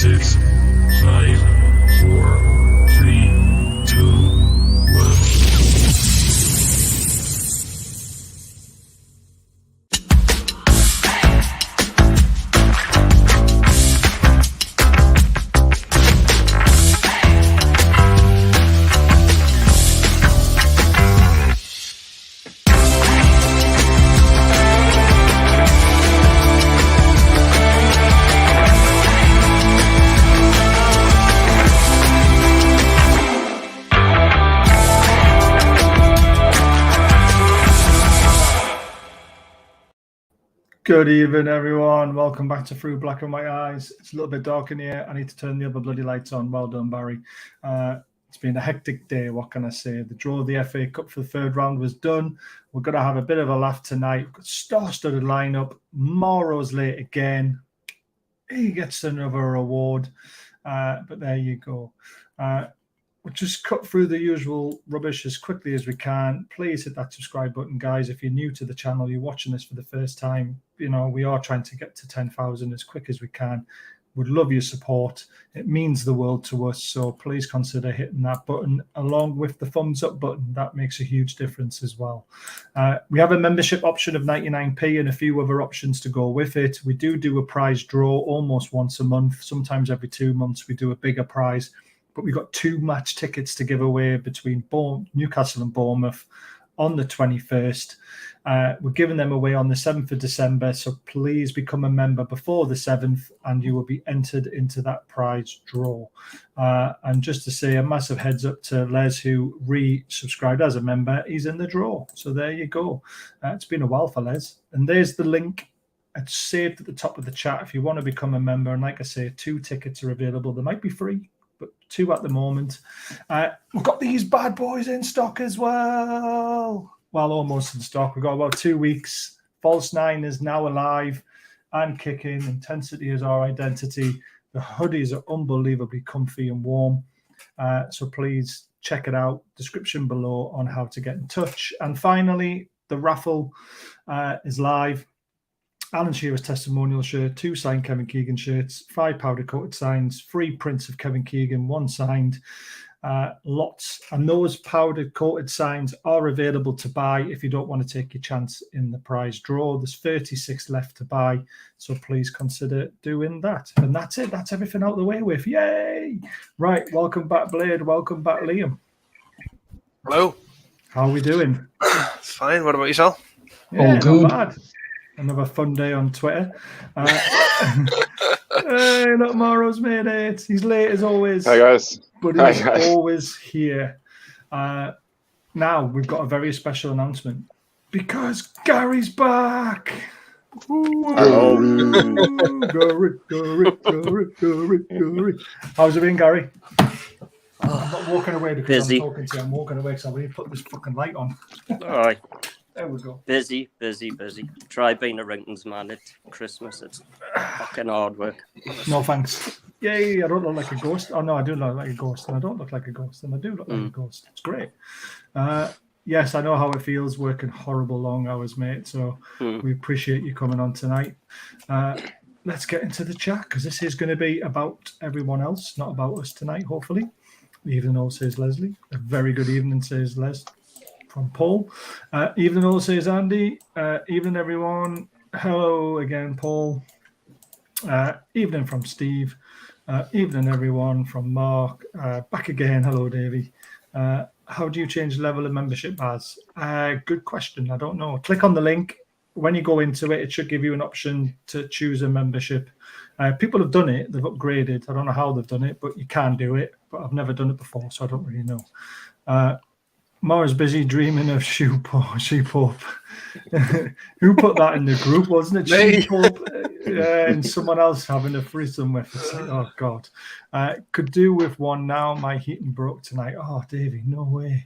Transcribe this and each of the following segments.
6, 5, 4, 3, 2, 1. Good evening, everyone. Welcome back to Through Black and White Eyes. It's a little bit dark in here. I need to turn the other bloody lights on. Well done, Barry. It's been a hectic day. What can I say? The draw of the FA Cup for the third round was done. We're going to have a bit of a laugh tonight. We've got star-studded lineup. Morrow's late again. He gets another award. But there you go. We'll just cut through the usual rubbish as quickly as we can. Please hit that subscribe button, guys. If you're new to the channel, you're watching this for the first time, you know, we are trying to get to 10,000 as quick as we can. Would love your support. It means the world to us. So please consider hitting that button along with the thumbs up button. That makes a huge difference as well. We have a membership option of 99p and a few other options to go with it. We do a prize draw almost once a month. Sometimes every 2 months we do a bigger prize. But we've got 2 match tickets to give away between Newcastle and Bournemouth on the 21st. We're giving them away on the 7th of December, so please become a member before the 7th and you will be entered into that prize draw. And just to say a massive heads up to Les, who re-subscribed as a member. He's in the draw, so there you go. It's been a while for Les. And there's the link. It's saved at the top of the chat if you want to become a member. And like I say, 2 tickets are available. They might be free, but 2 at the moment. We've got these bad boys in stock as well. Well, almost in stock. We've got about 2 weeks. False 9 is now alive and kicking. Intensity is our identity. The hoodies are unbelievably comfy and warm. So please check it out. Description below on how to get in touch. And finally, the raffle is live. Alan Shearer's testimonial shirt, 2 signed Kevin Keegan shirts, 5 powder-coated signs, 3 prints of Kevin Keegan, 1 signed, lots. And those powder-coated signs are available to buy if you don't want to take your chance in the prize draw. There's 36 left to buy, so please consider doing that. And that's it. That's everything out of the way with. Yay! Right, welcome back, Blade. Welcome back, Liam. Hello. How are we doing? It's fine. What about yourself? Yeah, all good. Not bad. Another fun day on Twitter. Hey, look, Morrow's made it. He's late as always. Hi, guys. But he's always here. Now, we've got a very special announcement. Because Gary's back. Hello. Gary. How's it been, Gary? I'm not walking away because busy. I'm talking to you. I'm walking away because I need to put this fucking light on. All right. There we go. Busy. Try being a Ringtons man at Christmas. It's fucking hard work. No thanks. Yay, I don't look like a ghost. Oh, no, I do look like a ghost. And I don't look like a ghost. And I do look like a ghost. It's great. Yes, I know how it feels working horrible long hours, mate. So we appreciate you coming on tonight. Let's get into the chat because this is going to be about everyone else, not about us tonight, hopefully. Evening all, says Leslie. A very good evening, says Les. From Paul. Evening all, says Andy. Evening everyone. Hello again, Paul. Evening from Steve. Evening everyone from Mark. Back again. Hello, Davey. How do you change the level of membership, Baz? Good question. I don't know. Click on the link. When you go into it, it should give you an option to choose a membership. People have done it. They've upgraded. I don't know how they've done it, but you can do it. But I've never done it before, so I don't really know. Mara's busy dreaming of shoe Pope. Who put that in the group? Wasn't it Shoe Pope? And someone else having a threesome with us. Oh, God. Could do with one now. My heating broke tonight. Oh, Davey, no way.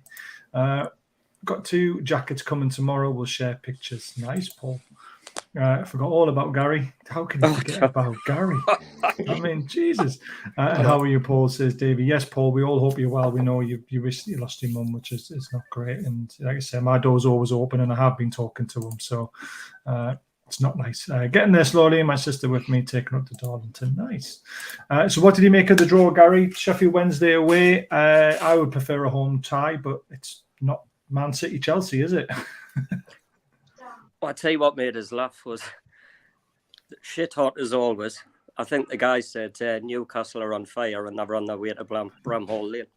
Got 2 jackets coming tomorrow. We'll share pictures. Nice, Paul. I forgot all about Gary. How can you forget about Gary? I mean, Jesus. And how are you, Paul, says Davey. Yes, Paul, we all hope you're well. We know you recently lost your mum, which is not great. And like I said, my door's always open and I have been talking to him. So It's not nice. Getting there slowly. My sister with me, taking up to Darlington. Nice. So what did you make of the draw, Gary? Sheffield Wednesday away. I would prefer a home tie, but it's not Man City Chelsea, is it? Well, I tell you what made us laugh was shit hot as always. I think the guy said Newcastle are on fire and they're on their way to Bramhall Lane.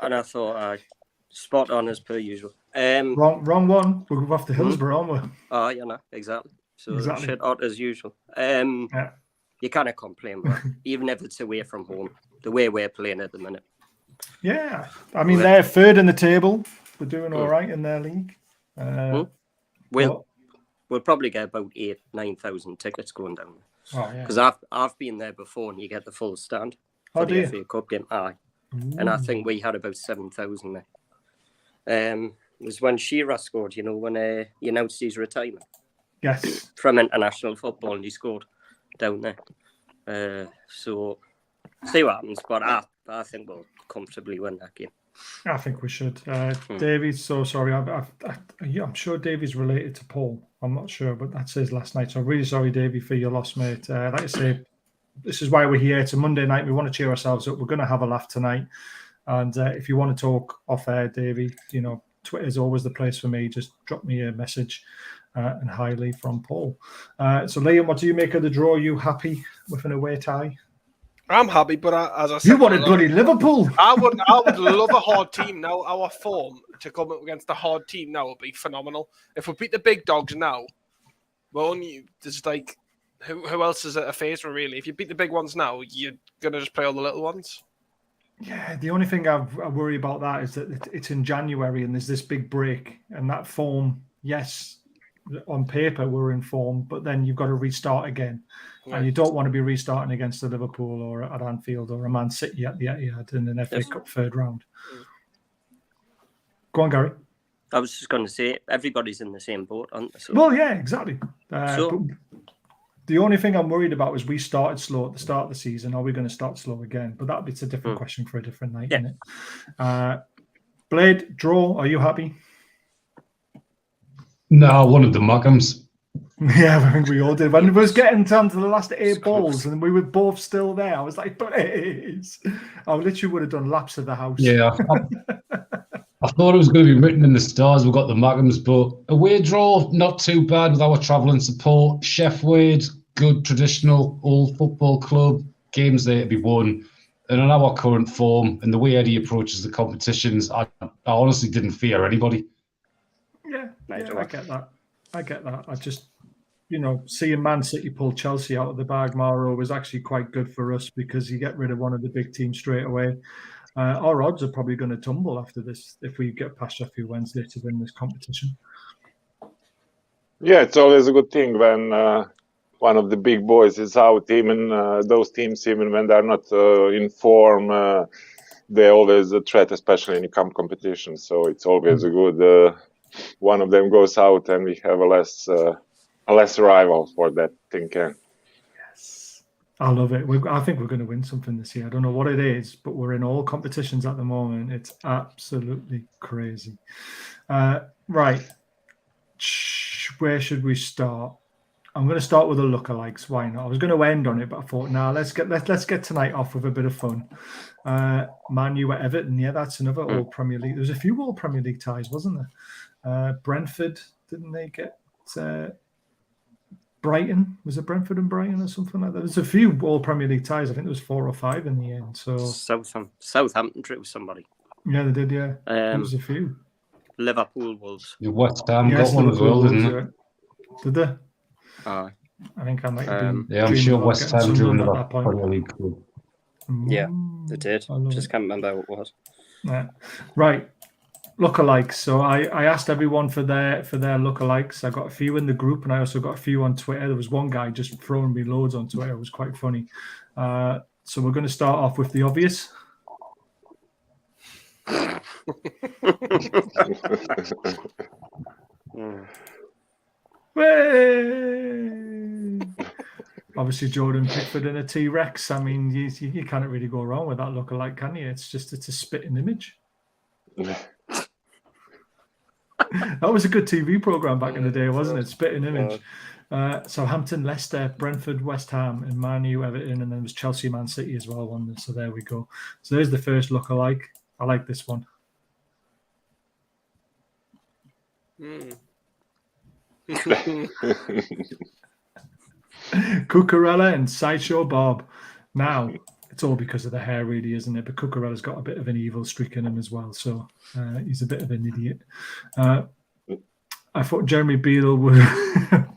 And I thought, spot on as per usual. Wrong one. We're off to Hillsborough, aren't we? Oh, you know, exactly. So Exactly. shit hot as usual. Yeah. You can't complain, but even if it's away from home, the way we're playing at the minute. Yeah. I mean, they're third in the table. We're doing all right in their league. We'll probably get about 8,000-9,000 tickets going down. Oh, yeah. Because I've been there before and you get the full stand Oh, for do the you? FA Cup game. Aye. And I think we had about 7,000 there. It was when Shearer scored, you know, when he announced his retirement Yes. from international football and he scored down there. So see what happens, but I think we'll comfortably win that game. I think we should. Davy's so sorry. I'm sure Davy's related to Paul. I'm not sure, but that's his last night. So I'm really sorry, Davy, for your loss, mate. Like I say, this is why we're here. It's a Monday night. We want to cheer ourselves up. We're going to have a laugh tonight. And if you want to talk off air, Davy, you know, Twitter is always the place for me. Just drop me a message. And hi, Lee from Paul. So, Liam, what do you make of the draw? Are you happy with an away tie? I'm happy, but as I said, You wanted bloody Liverpool. I would love a hard team now. Our form to come up against a hard team now would be phenomenal. If we beat the big dogs now, there's like who else is a favourite really? If you beat the big ones now, you're gonna just play all the little ones. Yeah, the only thing I worry about that is that it's in January and there's this big break, and that form, yes, on paper we're in form, but then you've got to restart again. Yeah. And you don't want to be restarting against a Liverpool or at Anfield or a Man City at the Etihad in an FA Cup third round. Go on, Gary. I was just going to say, everybody's in the same boat, aren't they? So, well, yeah, exactly. But the only thing I'm worried about is we started slow at the start of the season. Are we going to start slow again? But it's a different question for a different night, isn't it? Blade, draw, are you happy? No, I wanted the Mackhams. Yeah, I think we all did. When it was getting down to the last 8 balls and we were both still there, I was like, please. I literally would have done laps of the house. Yeah, I thought it was going to be written in the stars. We got the Mackhams, but away draw, not too bad with our travelling support. Sheffield, good traditional old football club. Games there to be won. And in our current form and the way Eddie approaches the competitions, I honestly didn't fear anybody. Yeah, I get that. I just, seeing Man City pull Chelsea out of the bag, Mauro, was actually quite good for us because you get rid of one of the big teams straight away. Our odds are probably going to tumble after this if we get past Sheffield Wednesday to win this competition. Yeah, it's always a good thing when one of the big boys is out. Even those teams, even when they're not in form, they're always a threat, especially in the competition. So it's always a good. One of them goes out, and we have a less rival for that thing. Yes, I love it. I think we're going to win something this year. I don't know what it is, but we're in all competitions at the moment. It's absolutely crazy. Right, where should we start? I'm going to start with the lookalikes. Why not? I was going to end on it, but I thought, let's get tonight off with a bit of fun. Man U at Everton. Yeah, that's another All Premier League. There's a few All Premier League ties, wasn't there? Brentford, didn't they get Brighton? Was it Brentford and Brighton or something like that? There's a few All Premier League ties. I think there was 4 or 5 in the end. So Southampton drew somebody. Yeah, they did. Yeah, there was a few. Liverpool Wolves. West Ham got one as well, didn't it? Did they? Aye. I think I might have been. Yeah, I'm sure West Ham drew another Premier League club. Yeah, they did. Just can't remember what it was. Yeah. Right. Lookalikes. So I asked everyone for their lookalikes. I got a few in the group, and I also got a few on Twitter. There was one guy just throwing me loads on Twitter. It was quite funny. So we're going to start off with the obvious. Obviously, Jordan Pickford and a T-Rex. I mean, you can't really go wrong with that lookalike, can you? It's a spitting image. That was a good TV program back in the day, wasn't it? Spitting Image. Southampton, Leicester, Brentford, West Ham, and Man U, Everton, and then there was Chelsea, Man City as well. One. So there we go. So there's the first lookalike. I like this one. Cucurella and Sideshow Bob. Now, it's all because of the hair, really, isn't it? But Cucurella's got a bit of an evil streak in him as well, so he's a bit of an idiot. I thought Jeremy Beadle would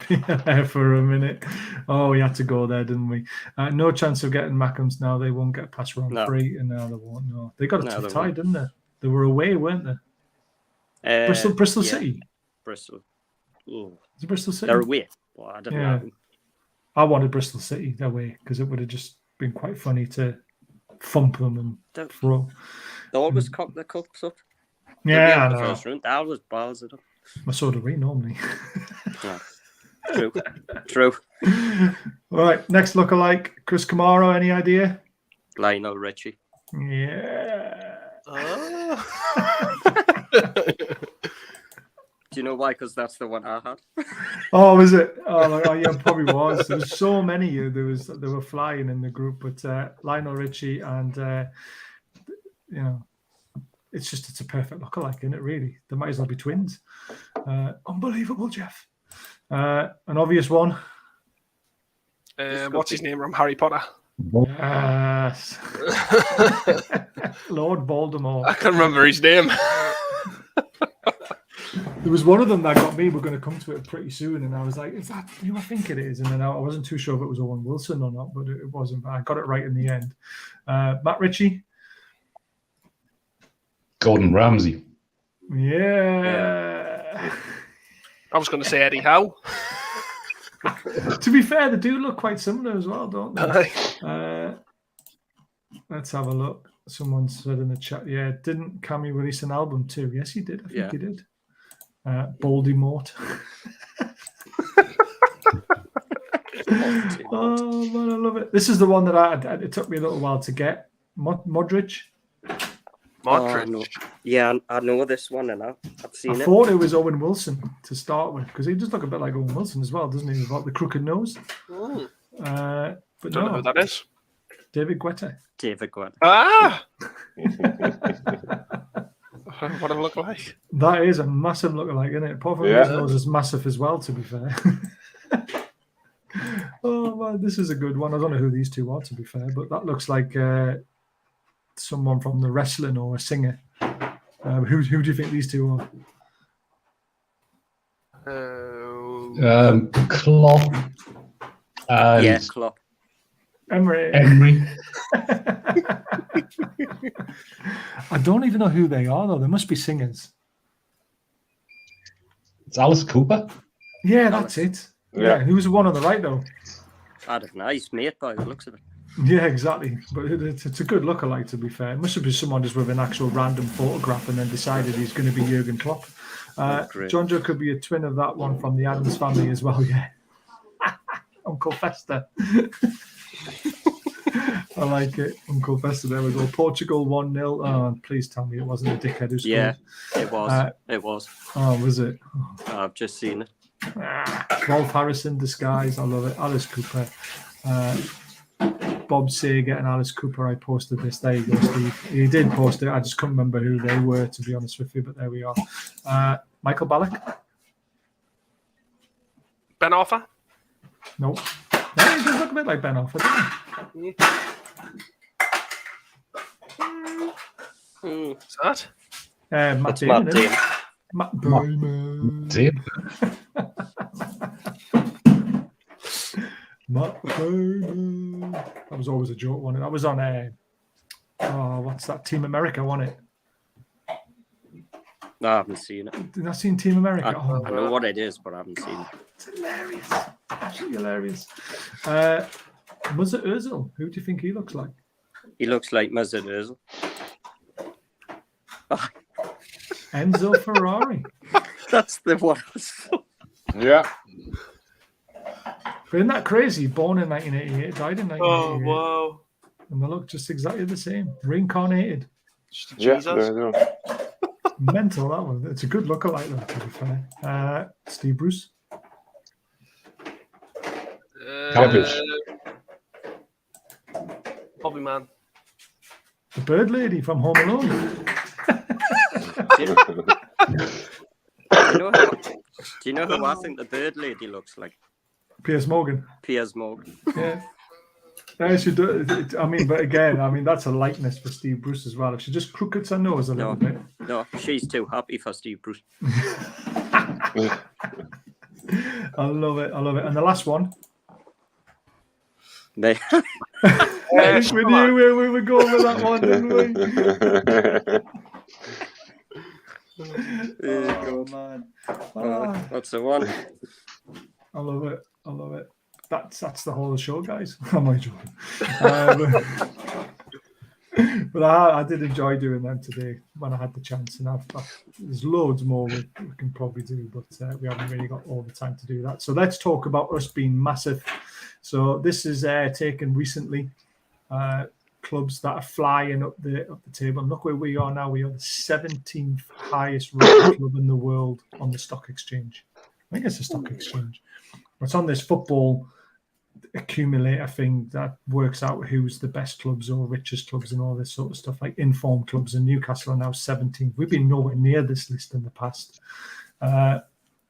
be there for a minute. Oh, we had to go there, didn't we? No chance of getting Mackems now. They won't get past round 3, and now they won't. No, they got a tough tie, didn't they? They were away, weren't they? Bristol City. Bristol. Ooh. Is it Bristol City? They're away. Well, I don't know. I wanted Bristol City that way because it would have just been quite funny to thump them and throw. They always cock the cups up. Yeah, I know. First round. They always balls it up. So do we normally. True. All right, next lookalike. Chris Kamara, any idea? Lionel Richie. Yeah. Do you know why? Because that's the one I had. Oh, was it? Oh, yeah, probably was. There was so many. They were flying in the group, but Lionel Richie and it's a perfect lookalike, isn't it? Really, they might as well be twins. Unbelievable, Jeff. An obvious one. What's his name from Harry Potter? Yes. Lord Voldemort. I can't remember his name. There was one of them that got me. We're going to come to it pretty soon, and I was like, "Is that who I think it is?" And then I wasn't too sure if it was Owen Wilson or not, but it wasn't. I got it right in the end. Matt Ritchie. Gordon Ramsay. Yeah. I was going to say Eddie Howe. To be fair, they do look quite similar as well, don't they? Let's have a look. Someone said in the chat, didn't Cammy release an album too? Yes, he did. I think he did. Voldemort. Oh, man, I love it. This is the one that it took me a little while to get. Modric. No. Yeah, I know this one, and I've seen it. I thought it was Owen Wilson to start with, because he does look a bit like Owen Wilson as well, doesn't he? He's got the crooked nose. But But don't know who that is. David Guetta. Ah! What a lookalike. That is a massive lookalike, isn't it? Apart from his nose is massive as well, to be fair. Oh, man, this is a good one. I don't know who these two are, to be fair, but that looks like someone from the wrestling or a singer. Who do you think these two are? Klopp. Klopp. Emery. I don't even know who they are, though. They must be singers. It's Alice Cooper. Yeah, that's it. Yeah, who's the one on the right, though? I don't know. He's mate by the looks of it. Yeah, exactly. But it's a good lookalike, to be fair. It must have been someone just with an actual random photograph and then decided he's going to be Jurgen Klopp. John Joe could be a twin of that one from the Addams family as well, yeah. Uncle Fester. I like it. Uncle Fester, there we go. Portugal 1-0. Oh, please tell me it wasn't a dickhead who scored. Yeah, it was. It was. Oh, was it? I've just seen it. Rolf Harrison disguise. I love it. Alice Cooper. Bob Sager and Alice Cooper. I posted this. There you go, Steve. He did post it. I just couldn't remember who they were, to be honest with you, but there we are. Michael Ballack. Ben Arthur? Nope. No, he does look a bit like Ben Arthur, doesn't he? What's that? Matt Damon. Matt Damon. Matt Damon. That was always a joke, wasn't it? That was on what's that? Team America, wasn't it? No, I haven't seen it. Did I seen Team America? I know what it is, but I haven't seen it. It's hilarious. Absolutely hilarious. Mesut Ozil. Who do you think he looks like? He looks like Mesut Ozil. Enzo Ferrari. That's the one. Yeah. But isn't that crazy? Born in 1988, died in 1988. Oh, wow. And they look just exactly the same. Reincarnated. Yeah, Jesus. Mental, that one. It's a good lookalike, though, to be fair. Steve Bruce. Cabbage. Bobby Man. The bird lady from Home Alone. Do you know who I think the bird lady looks like? Piers Morgan. Piers Morgan. Yeah. No, she do, I mean, but again, I mean, that's a likeness for Steve Bruce as well. If she just crooked her nose a little bit. No, she's too happy for Steve Bruce. I love it. I love it. And the last one. They, We knew where we were going with that one, didn't we? Oh, man. that's the one. I love it. I love it. That's the whole show, guys. I'm not joking. But I did enjoy doing them today when I had the chance, and there's loads more we can probably do, but we haven't really got all the time to do that. So let's talk about us being massive. So this is taken recently. Clubs that are flying up the table. And look where we are now. We are the 17th highest rated club in the world on the stock exchange. I think it's a stock exchange. It's on this football accumulator thing that works out who's the best clubs or richest clubs and all this sort of stuff, like informed clubs. And Newcastle are now 17th. We've been nowhere near this list in the past. But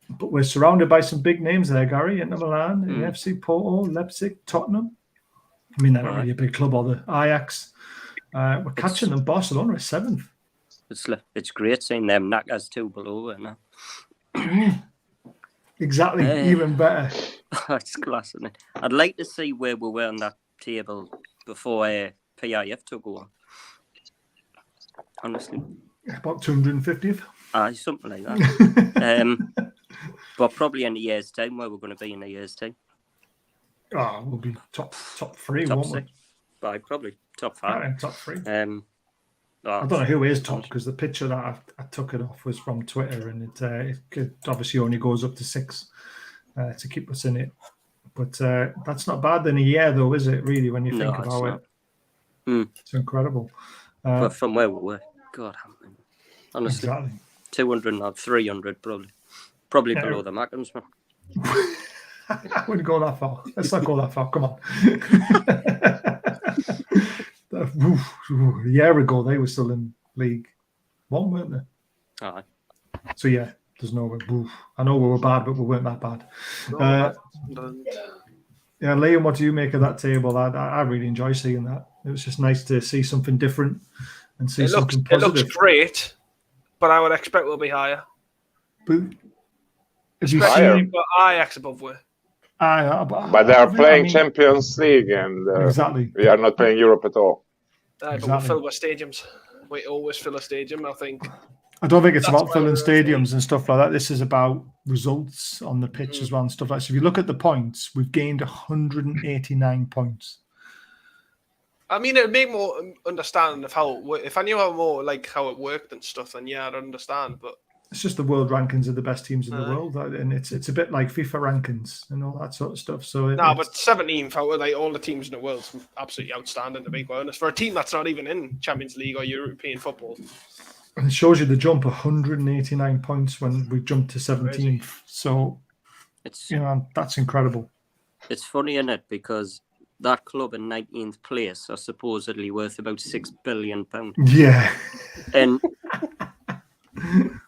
we're surrounded by some big names there, Gary. Inter Milan, FC Porto, Leipzig, Tottenham. I mean, they're not really a big club, or the Ajax. We're catching them. Barcelona is 7th. It's great seeing them knackers too below it now. Exactly, even better. It's class, isn't it? I'd like to see where we were on that table before PIF took over. Honestly. About 250th. Something like that. But probably in a year's time, where we're going to be in a year's time. Oh, we'll be top 3, top won't 6. we? Probably top 5. Yeah, top 3. I don't know who is top, because the picture that I took it off was from Twitter, and it obviously only goes up to 6 to keep us in it. But that's not bad in a year, though, is it, really, when you think about it? It's incredible. But from where we were, God, honestly, exactly. 200 or 300 probably below the Mackems, man. I wouldn't go that far. Let's not go that far. Come on. A year ago, they were still in League 1, weren't they? Aye. So, yeah, there's no way. I know we were bad, but we weren't that bad. Yeah, Liam, what do you make of that table? I really enjoy seeing that. It was just nice to see something different and see something positive. It looks great, but I would expect we'll be higher. But have you seen we've got Ajax above we. But they are playing Champions League, and exactly. We are not playing Europe at all. But we'll fill our stadiums. We always fill a stadium, I think. I don't think it's about filling stadiums and stuff like that. This is about results on the pitch as well and stuff like that. So if you look at the points, we've gained 189 points. I mean, it would make more understanding of how it worked. If I knew how it worked and stuff, then yeah, I'd understand. But it's just the world rankings of the best teams in the world, and it's a bit like FIFA rankings and all that sort of stuff. So but 17th out of like all the teams in the world is absolutely outstanding, to be quite honest, for a team that's not even in Champions League or European football. And it shows you the jump, 189 points when we jumped to 17th. Crazy. So it's that's incredible. It's funny, isn't it? Because that club in 19th place are supposedly worth about £6 billion. Yeah, and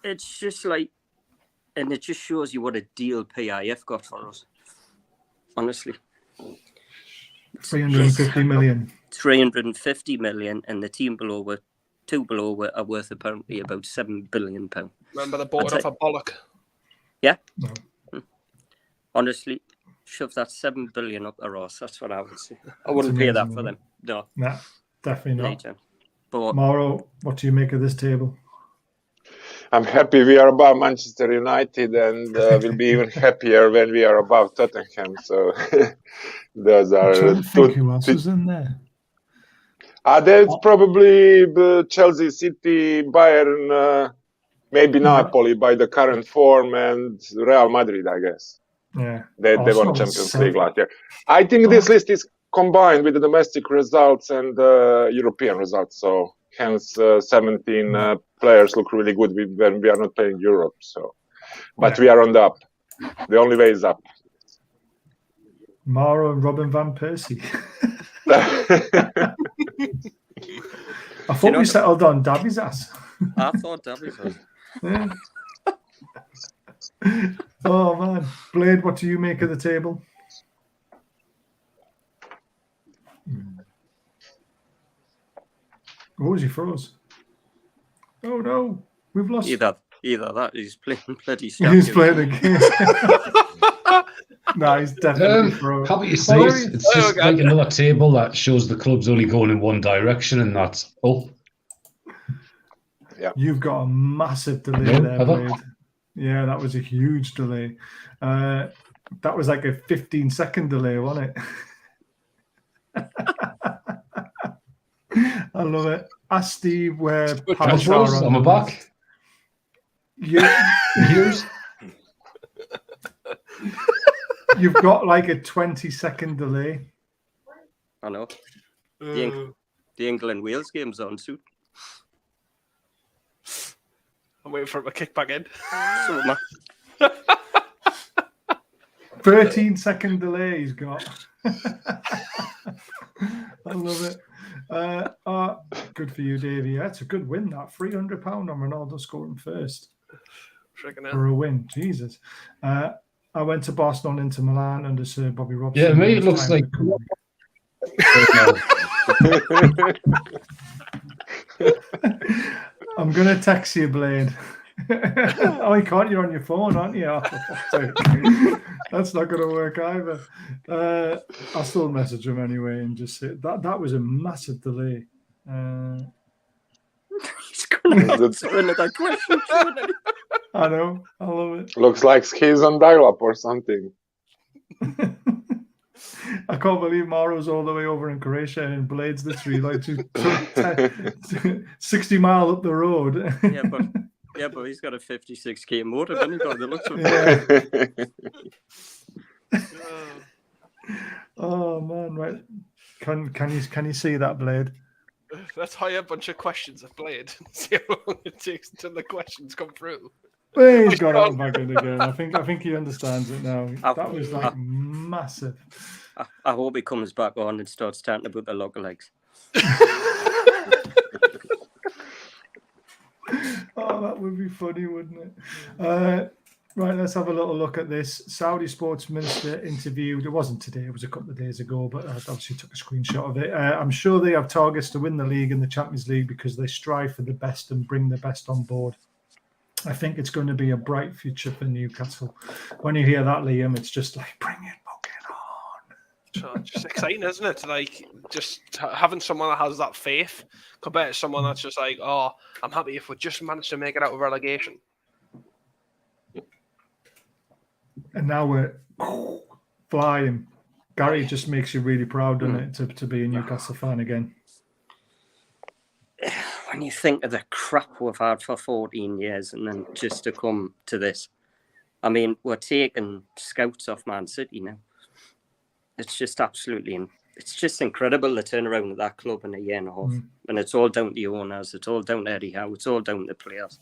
it's just like, and it just shows you what a deal PIF got for us. Honestly, 350 million. 350 million, and the team below were are worth apparently about £7 billion. Remember they bought it off a bollock. Yeah. No. Honestly, shove that 7 billion up their arse. That's what I would say. I wouldn't pay that for them. No. Nah, definitely not. But Mauro, what do you make of this table? I'm happy we are above Manchester United, and we'll be even happier when we are above Tottenham. So those are. Who else is in there? There's probably Chelsea, City, Bayern, maybe Napoli by the current form, and Real Madrid, I guess. Yeah, they won Champions League last year. I think this list is combined with the domestic results and European results. So hence 17 players look really good when we are not playing Europe. So, but we are on the up. The only way is up. Mara and Robin van Persie. I thought we settled on Dabby's ass. I thought Dabby's was. Yeah. Oh man, Blade, what do you make of the table? Oh, he froze. Oh no, we've lost. Either that, he's playing bloody. He's playing the game. No, he's definitely froze. Happy to see it. It's just like another table that shows the club's only going in one direction, and that's up. Yeah, you've got a massive delay there, Blade. Yeah, that was a huge delay. That was like a 15-second delay, wasn't it? I love it. Ask Steve where Palace are on. I'm back. Yeah. Years. You've got like a 20-second delay. I know. The England-Wales game's on soon. I'm waiting for him to kick back in. 13-second delay he's got. I love it. Good for you, Davey. Yeah, it's a good win, that. £300 on Ronaldo scoring first. For a win. Jesus. I went to Barcelona into Milan under Sir Bobby Robson. Yeah, me, it looks like... I'm going to text you, Blade. Oh, you can't. You're on your phone, aren't you? That's not going to work either. I'll still message him anyway and just say that was a massive delay. He's going to answer another question. I know. I love it. Looks like he's on dial-up or something. I can't believe Maro's all the way over in Croatia and Blade's literally like 60 miles up the road. Yeah, but he's got a 56k motor, hasn't he? By the looks of it. Oh man, right? Can you see that, Blade? Let's hire a bunch of questions of Blade and see how long it takes until the questions come through. Well, he's got out back in again. I think he understands it now. That was like massive. I hope he comes back on and starts chatting about the lookalikes. Oh, that would be funny, wouldn't it? Right, let's have a little look at this. Saudi sports minister interviewed. It wasn't today, it was a couple of days ago, but I obviously took a screenshot of it. I'm sure they have targets to win the league and the Champions League because they strive for the best and bring the best on board. I think it's going to be a bright future for Newcastle. When you hear that, Liam, it's just like, bring it fucking on. Just exciting, isn't it? Like, just having someone that has that faith compared to someone that's just like, oh, I'm happy if we just manage to make it out of relegation. And now we're flying. Gary just makes you really proud, doesn't it, to be a Newcastle fan again? When you think of the crap we've had for 14 years and then just to come to this. I mean, we're taking scouts off Man City now. It's just it's just incredible the turnaround of that club in a year and a half. And it's all down to the owners, it's all down to Eddie Howe, it's all down to the players.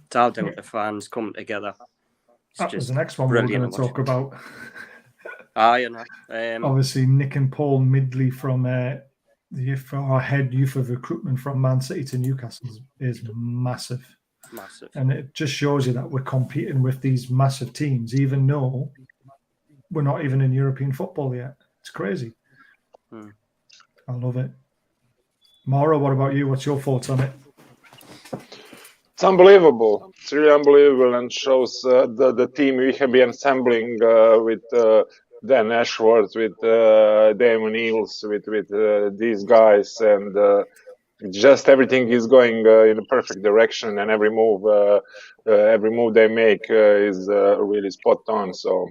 It's all down to fans coming together. That was the next one we were going to talk about. You know. Obviously, Nick and Paul Midley from our head youth of recruitment from Man City to Newcastle is massive. Massive. And it just shows you that we're competing with these massive teams, even though we're not even in European football yet. It's crazy. I love it. Mara, what about you? What's your thoughts on it? It's unbelievable. It's really unbelievable and shows the team we have been assembling with Dan Ashworth, with Damon Eales, with these guys, and just everything is going in a perfect direction, and every move they make is really spot on. So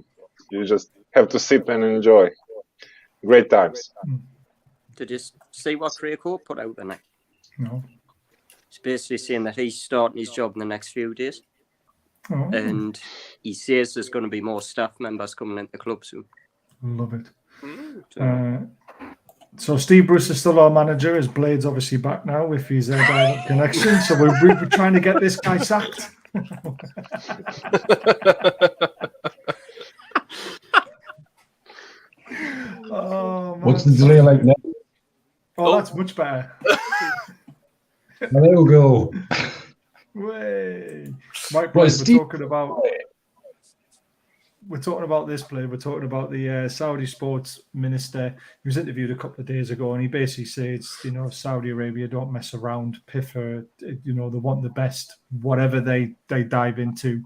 you just have to sit and enjoy. Great times. Did you see what Craig Hope put out the night? No. He's basically saying that he's starting his job in the next few days. Oh. And he says there's going to be more staff members coming into the club soon. Love it. So Steve Bruce is still our manager. His Blade's obviously back now with his direct connection. So we're trying to get this guy sacked. Oh, man. What's the delay like now? Oh, that's much better. There we go. Way. Mike, Well, we're Steve- talking about this play. We're talking about the Saudi sports minister. He was interviewed a couple of days ago, and he basically says, Saudi Arabia don't mess around. PIFA, they want the best, whatever they dive into.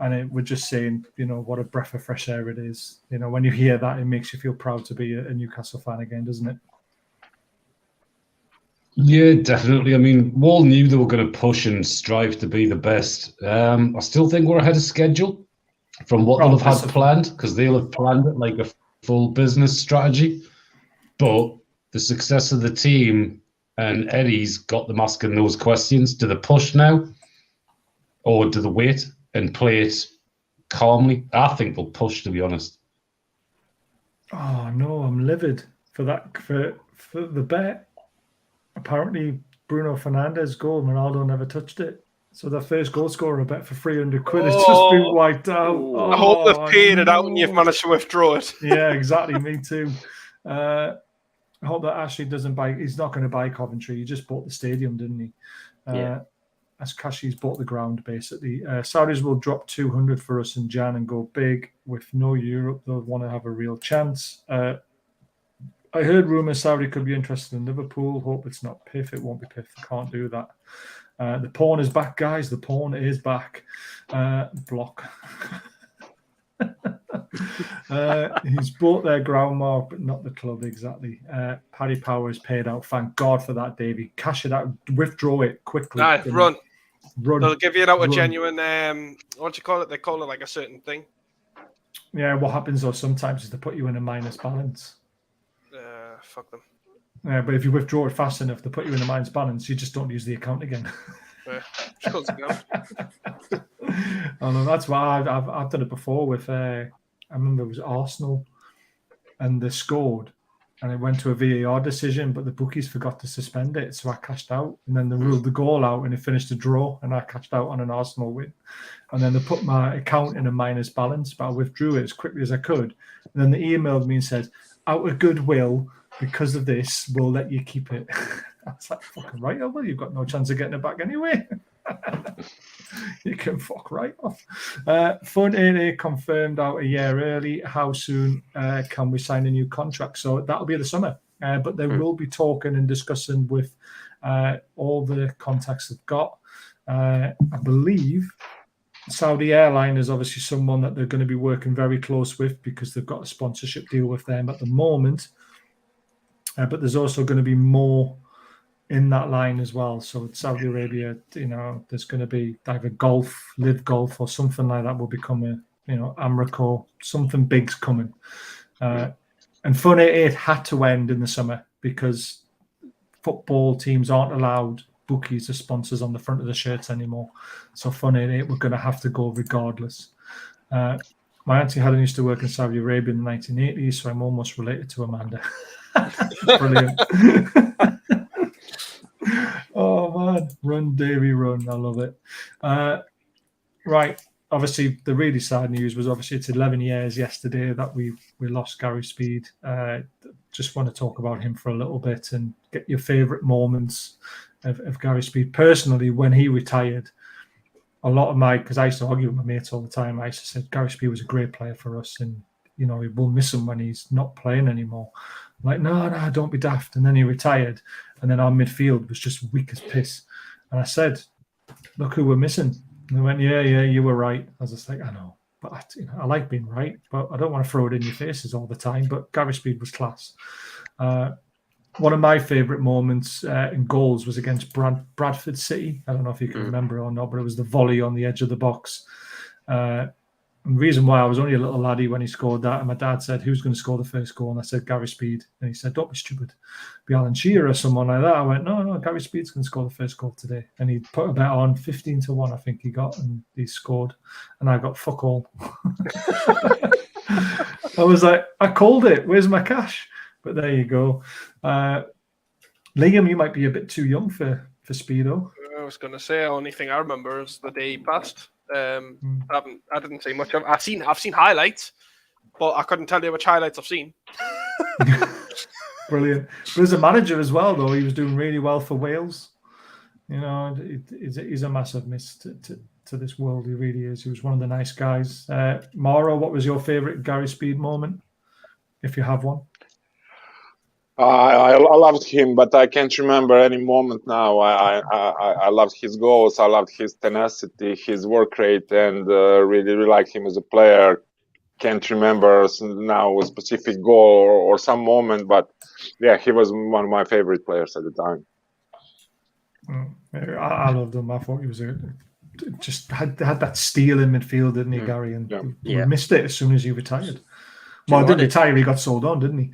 And we're just saying, what a breath of fresh air it is. When you hear that, it makes you feel proud to be a Newcastle fan again, doesn't it? Yeah, definitely. I mean, we all knew they were going to push and strive to be the best. I still think we're ahead of schedule from what they'll have had planned, because they'll have planned it like a full business strategy. But the success of the team and Eddie's got them asking those questions. Do they push now? Or do they wait and play it calmly? I think they'll push, to be honest. Oh, no, I'm livid for that, for the bet. Apparently, Bruno Fernandes' goal, Ronaldo never touched it. So the first goal scorer bet for 300 quid has just been wiped out. I hope they've paid it out and you've managed to withdraw it. Yeah, exactly. Me too. I hope that Ashley doesn't buy. He's not going to buy Coventry. He just bought the stadium, didn't he? Yeah. As Kashi's bought the ground, basically. Saudis will drop 200 for us in Jan and go big. With no Europe, they'll want to have a real chance. I heard rumours Saudi could be interested in Liverpool. Hope it's not PIF. It won't be PIF. Can't do that. The pawn is back, guys. The pawn is back. Block. He's bought their ground mark, but not the club exactly. Paddy Power is paid out. Thank God for that, Davey. Cash it out. Withdraw it quickly. Run. Run. They'll give you out a genuine, what do you call it? They call it like a certain thing. Yeah, what happens though sometimes is they put you in a minus balance. Fuck them. Yeah, but if you withdraw it fast enough, they put you in a minus balance. You just don't use the account again. Yeah. I know that's why I've done it before with. I remember it was Arsenal, and they scored, and it went to a VAR decision, but the bookies forgot to suspend it, so I cashed out, and then they ruled the goal out, and it finished a draw, and I cashed out on an Arsenal win, and then they put my account in a minus balance, but I withdrew it as quickly as I could, and then they emailed me and said, out of goodwill, because of this, we'll let you keep it. I was like, fucking right, well, you've got no chance of getting it back anyway. You can fuck right off. Fun AA confirmed out a year early. How soon can we sign a new contract? So that'll be the summer. But they will be talking and discussing with all the contacts they've got. I believe Saudi Airline is obviously someone that they're going to be working very close with because they've got a sponsorship deal with them at the moment. But there's also going to be more in that line as well. So Saudi Arabia, there's going to be either golf, live golf, or something like that will become a, Amrico, something big's coming. And Fun 88 had to end in the summer because football teams aren't allowed bookies as sponsors on the front of the shirts anymore. So Fun 88 were going to have to go regardless. My auntie Helen used to work in Saudi Arabia in the 1980s, so I'm almost related to Amanda. Brilliant. Oh man, run Davey, run. I love it. Right, obviously the really sad news was obviously it's 11 years yesterday that we lost Gary Speed. Just want to talk about him for a little bit and get your favourite moments of Gary Speed. Personally, when he retired, a lot of because I used to argue with my mates all the time, I used to say Gary Speed was a great player for us and we'll miss him when he's not playing anymore. I'm like, no, don't be daft. And then he retired. And then our midfield was just weak as piss. And I said, look who we're missing. And they went, yeah, you were right. I was just like, I know. But I like being right. But I don't want to throw it in your faces all the time. But Gary Speed was class. One of my favourite moments in goals was against Bradford City. I don't know if you can remember it or not, but it was the volley on the edge of the box. And the reason why I was only a little laddie when he scored that, and my dad said, who's going to score the first goal? And I said, Gary Speed. And he said, don't be stupid. Be Alan Shearer or someone like that. I went, no, Gary Speed's going to score the first goal today. And he put a bet on 15-1, I think he got, and he scored. And I got fuck all. I was like, I called it. Where's my cash? But there you go. Liam, you might be a bit too young for Speedo. I was going to say, the only thing I remember is the day he passed. I didn't see much of. I've seen highlights, but I couldn't tell you which highlights I've seen. Brilliant. But as a manager as well, though, he was doing really well for Wales. You know, he's a massive miss to this world. He really is. He was one of the nice guys. Mauro, what was your favourite Gary Speed moment, if you have one? I loved him, but I can't remember any moment now. I loved his goals. I loved his tenacity, his work rate, and really liked him as a player. Can't remember now a specific goal or some moment, but yeah, he was one of my favorite players at the time. I loved him. I thought he was just had that steal in midfield, didn't he, Gary? And he missed it as soon as he retired. Well, didn't retire. He got sold on, didn't he?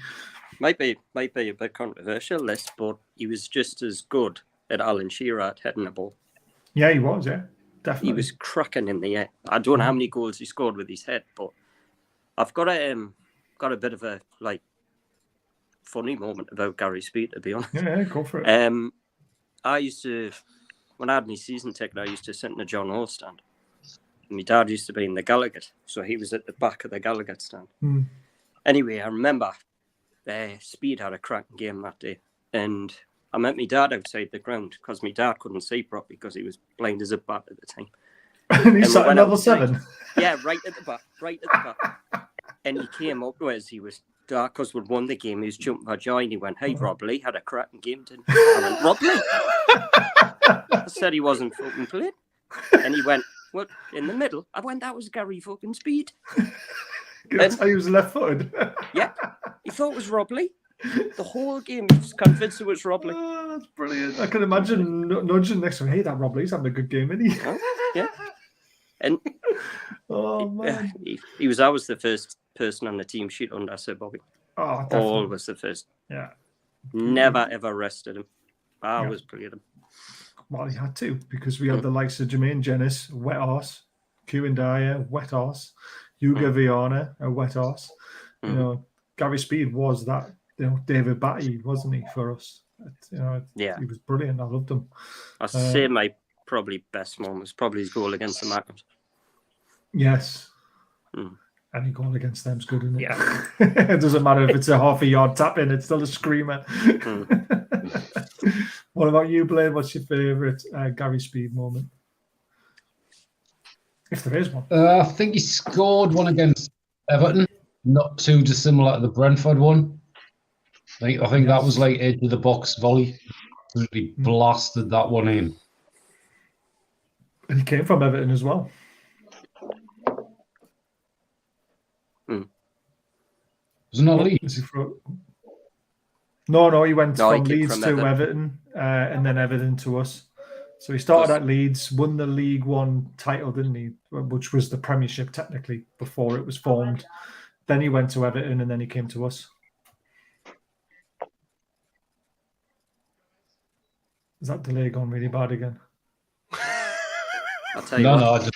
Might be a bit controversial, this, but he was just as good at Alan Shearer at heading the ball. Yeah, he was. Yeah, definitely. He was cracking in the air. I don't know how many goals he scored with his head, but I've got a bit of a funny moment about Gary Speed, to be honest. Yeah, go for it. I used to, when I had my season ticket, I used to sit in the John Hall stand. And my dad used to be in the Gallagher, so he was at the back of the Gallagher stand. Anyway, I remember Speed had a cracking game that day, and I met my dad outside the ground because my dad couldn't see properly because he was blind as a bat at the time. And he sat at level 7. Yeah, right at the back. And he came up to us. He was dark because we'd won the game. He was jumping for joy, and he went, "Hey, Rob Lee had a cracking game, didn't he?" I went, "Rob Lee?" I said he wasn't fucking playing. And he went, "What, in the middle?" I went, "That was Gary fucking Speed." That's how he was left-footed. Yeah, he thought it was Rob Lee. The whole game, he was convinced it was Rob Lee. Oh, that's brilliant. I can imagine nudging next to him. Hey, that Rob Lee's having a good game, isn't he? Yeah. And oh man, he was always the first person on the team sheet under Sir Bobby. Oh, definitely. Always the first. Yeah. Never ever rested him. I always played him. Well, he had to, because we had the likes of Jermaine Jenis, wet arse, Kieran Dyer, wet arse, Hugo Viana, a wet arse. You know, Gary Speed was that, David Batty, wasn't he, for us? He was brilliant. I loved him. I'd say my probably best moment was probably his goal against the Magnums. Yes. Any goal against them's good, isn't it? Yeah. It doesn't matter if it's a half a yard tap in, it's still a screamer. What about you, Blaine? What's your favourite Gary Speed moment? If there is one. I think he scored one against Everton, not too dissimilar to the Brentford one. I think that was like edge of the box volley. Really blasted that one in. And he came from Everton as well. Was it not Leeds? No, he went from Leeds to Everton and then Everton to us. So he started at Leeds, won the League One title, didn't he? Which was the Premiership technically before it was formed. Then he went to Everton and then he came to us. Is that delay gone really bad again? I'll tell you what. No, I just...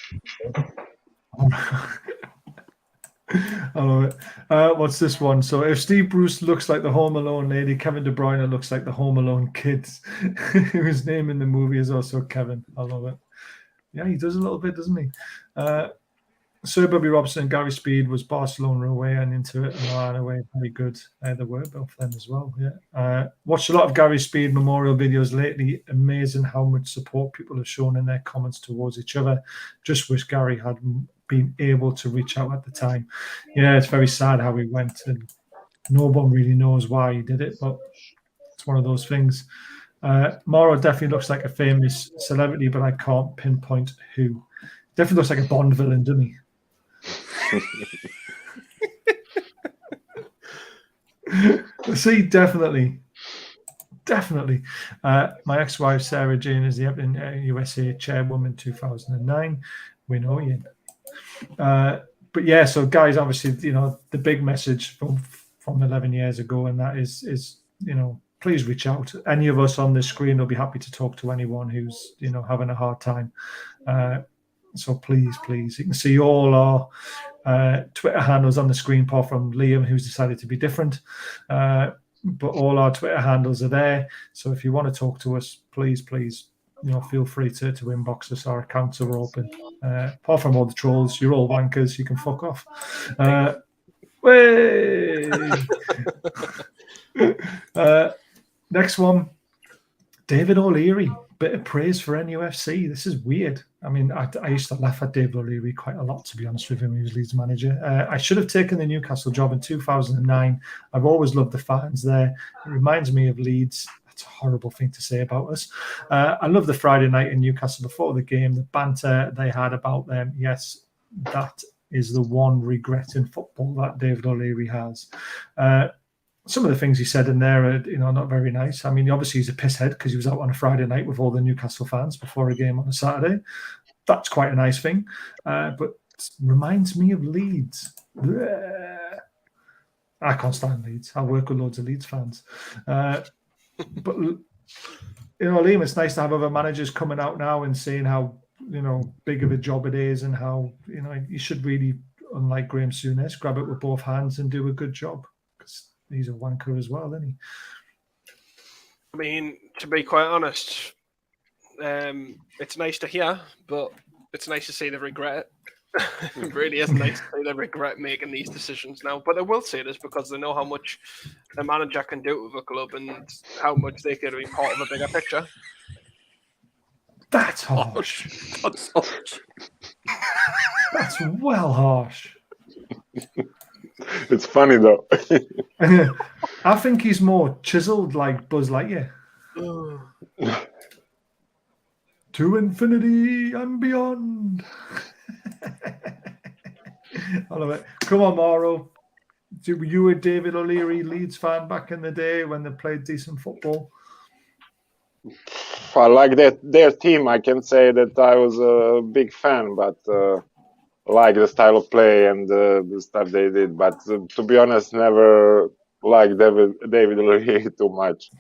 I love it. What's this one? So if Steve Bruce looks like the Home Alone lady, Kevin De Bruyne looks like the Home Alone kid, whose name in the movie is also Kevin. I love it. Yeah, he does a little bit, doesn't he? Sir Bobby Robson and Gary Speed was Barcelona away and Inter Milan away. Very good. They were both them as well. Yeah. Watched a lot of Gary Speed memorial videos lately. Amazing how much support people have shown in their comments towards each other. Just wish Gary had been able to reach out at the time. Yeah, it's very sad how he went, and no one really knows why he did it, but it's one of those things. Mauro definitely looks like a famous celebrity, but I can't pinpoint who. Definitely looks like a Bond villain, doesn't he? See, definitely. My ex-wife Sarah Jane is the Everton USA chairwoman 2009. We know you. But yeah, so guys, obviously, the big message from 11 years ago, and that is please reach out. Any of us on this screen will be happy to talk to anyone who's having a hard time. So please, you can see all our Twitter handles on the screen, apart from Liam, who's decided to be different. But all our Twitter handles are there. So if you want to talk to us, please, feel free to inbox us. Our accounts are open. Apart from all the trolls, you're all wankers. You can fuck off. Next one, David O'Leary. Bit of praise for NUFC. This is weird. I mean, I used to laugh at David O'Leary quite a lot, to be honest with him. He was Leeds manager. I should have taken the Newcastle job in 2009. I've always loved the fans there. It reminds me of Leeds. That's a horrible thing to say about us. I love the Friday night in Newcastle before the game, the banter they had about them. Yes, that is the one regret in football that David O'Leary has. Some of the things he said in there are, not very nice. I mean, obviously he's a pisshead because he was out on a Friday night with all the Newcastle fans before a game on a Saturday. That's quite a nice thing. But reminds me of Leeds. I can't stand Leeds. I work with loads of Leeds fans. But, Liam, it's nice to have other managers coming out now and saying how, big of a job it is and how, you should really, unlike Graham Souness, grab it with both hands and do a good job. Because he's a wanker as well, isn't he? I mean, to be quite honest, it's nice to hear, but it's nice to see they regret it. It really is nice to see they regret making these decisions now. But I will say this because they know how much a manager can do with a club and how much they can be part of a bigger picture. That's harsh. That's harsh. That's well harsh. It's funny though. I think he's more chiseled like Buzz Lightyear. To infinity and beyond. I love it. Come on, Mauro. Were you a David O'Leary Leeds fan back in the day when they played decent football? I like their team. I can say that I was a big fan, but like the style of play and the stuff they did. But to be honest, never liked David O'Leary too much.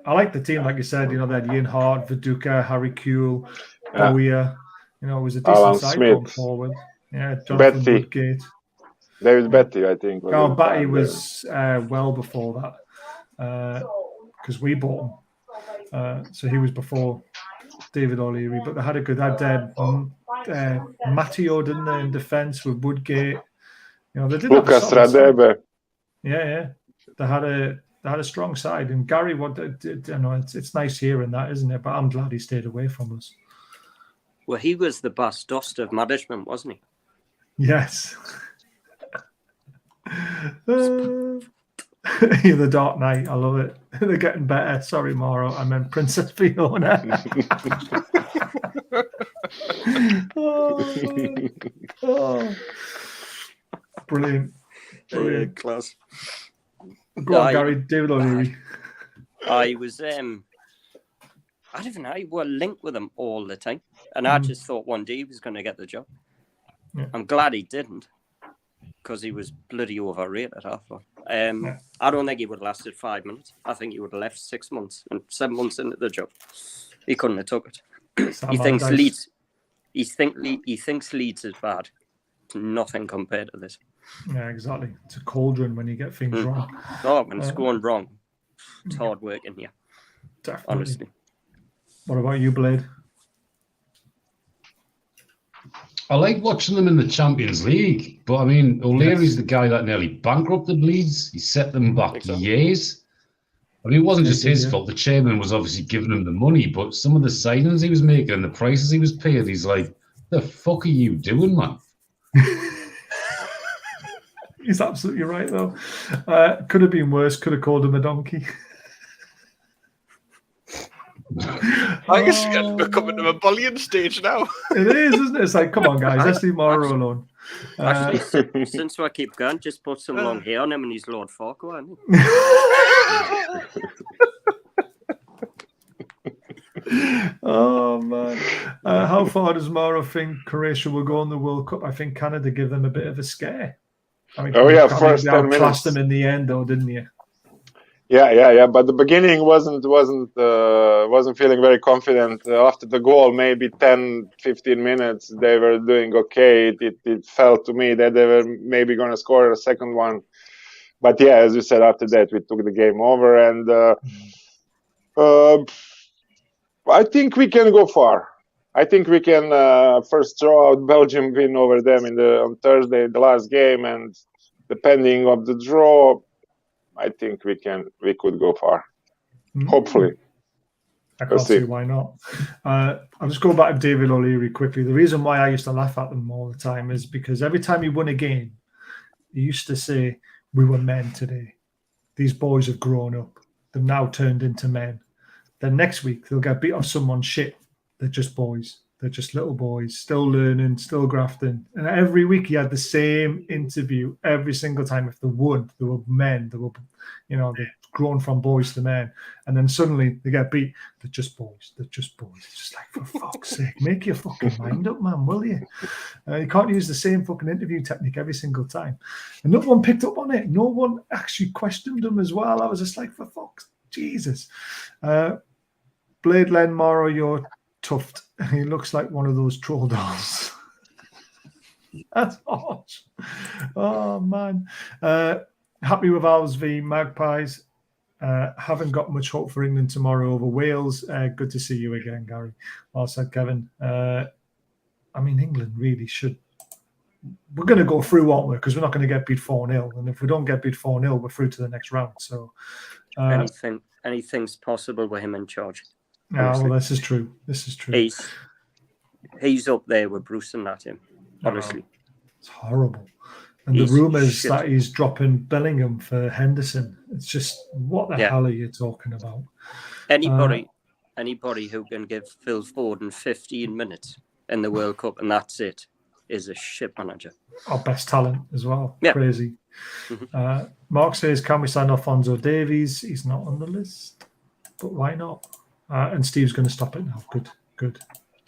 I like the team, like you said. They had Ian Hart, Viduka, Harry Kewell, Bowyer. It was a decent Alan side Smith. going forward. Yeah, Jonathan Betty. Woodgate. David Betty, I think. Batty was well before that because we bought him. So he was before David O'Leary. But they had Matteo, didn't they, in defence with Woodgate. They did Lucas Radebe. Yeah. They had a strong side. And Gary, it's nice hearing that, isn't it? But I'm glad he stayed away from us. Well, he was the Bas Dost of management, wasn't he? Yes. The Dark Knight, I love it. They're getting better. Sorry, Mauro. I meant Princess Fiona. Brilliant. Class. Go on, Gary. David O'Leary. I was, I don't even know, we were linked with him all the time. And I just thought one day he was going to get the job. Yeah. I'm glad he didn't, because he was bloody overrated, I thought. I don't think he would have lasted 5 minutes. I think he would have left 6 months and 7 months into the job. He couldn't have took it. He thinks Leeds is bad. It's nothing compared to this. Yeah, exactly. It's a cauldron when you get things wrong. Oh, when it's going wrong, it's hard work in here. Definitely. Honestly. What about you, Blade? I like watching them in the Champions League, but I mean, O'Leary's the guy that nearly bankrupted Leeds. He set them back years. I mean, it wasn't just his fault. The chairman was obviously giving him the money, but some of the signings he was making and the prices he was paying, he's like, the fuck are you doing, man? He's absolutely right, though. Could have been worse. Could have called him a donkey. I guess we're coming to a bullying stage now. It is, isn't it? It's like, come on, guys, let's leave Mauro alone. Actually, since I keep going, just put some long hair on him and he's Lord Farquhar, isn't he? Oh, man. How far does Mauro think Croatia will go in the World Cup? I think Canada give them a bit of a scare. I mean, first 10 minutes. Classed them in the end, though, didn't you? Yeah. But the beginning wasn't feeling very confident. After the goal, maybe 10, 15 minutes, they were doing okay. It felt to me that they were maybe going to score a second one. But yeah, as you said, after that, we took the game over, and I think we can go far. I think we can first draw out Belgium, win over them on Thursday, the last game, and depending on the draw, I think we could go far. Hopefully. I can't see why not. I'll just go back to David O'Leary quickly. The reason why I used to laugh at them all the time is because every time he won a game, he used to say, "We were men today. These boys have grown up. They've now turned into men." Then next week, they'll get beat off someone shit. They're just boys. They're just little boys, still learning, still grafting. And every week he had the same interview every single time. If they won, they were men. They were, they've grown from boys to men. And then suddenly they get beat. They're just boys. They're just boys. It's just like, for fuck's sake, make your fucking mind up, man, will you? You can't use the same fucking interview technique every single time. And no one picked up on it. No one actually questioned them as well. I was just like, for fuck's Jesus. Blade Len Morrow, you're Tuft. He looks like one of those troll dolls. That's harsh. Oh, man. Happy with Owls v Magpies. Haven't got much hope for England tomorrow over Wales. Good to see you again, Gary. Well said, Kevin. England really should. We're going to go through, aren't we? Because we're not going to get beat 4-0. And if we don't get beat 4-0, we're through to the next round. So anything's possible with him in charge. Yeah, well, this is true. He's up there with Bruce and at him, honestly. It's horrible. And the rumours that he's dropping Bellingham for Henderson. It's just, what the hell are you talking about? Anybody who can give Phil Foden 15 minutes in the World Cup and that's it is a shit manager. Our best talent as well. Yeah. Crazy. Mm-hmm. Mark says, can we sign Alphonso Davies? He's not on the list. But why not? And Steve's going to stop it now. Good.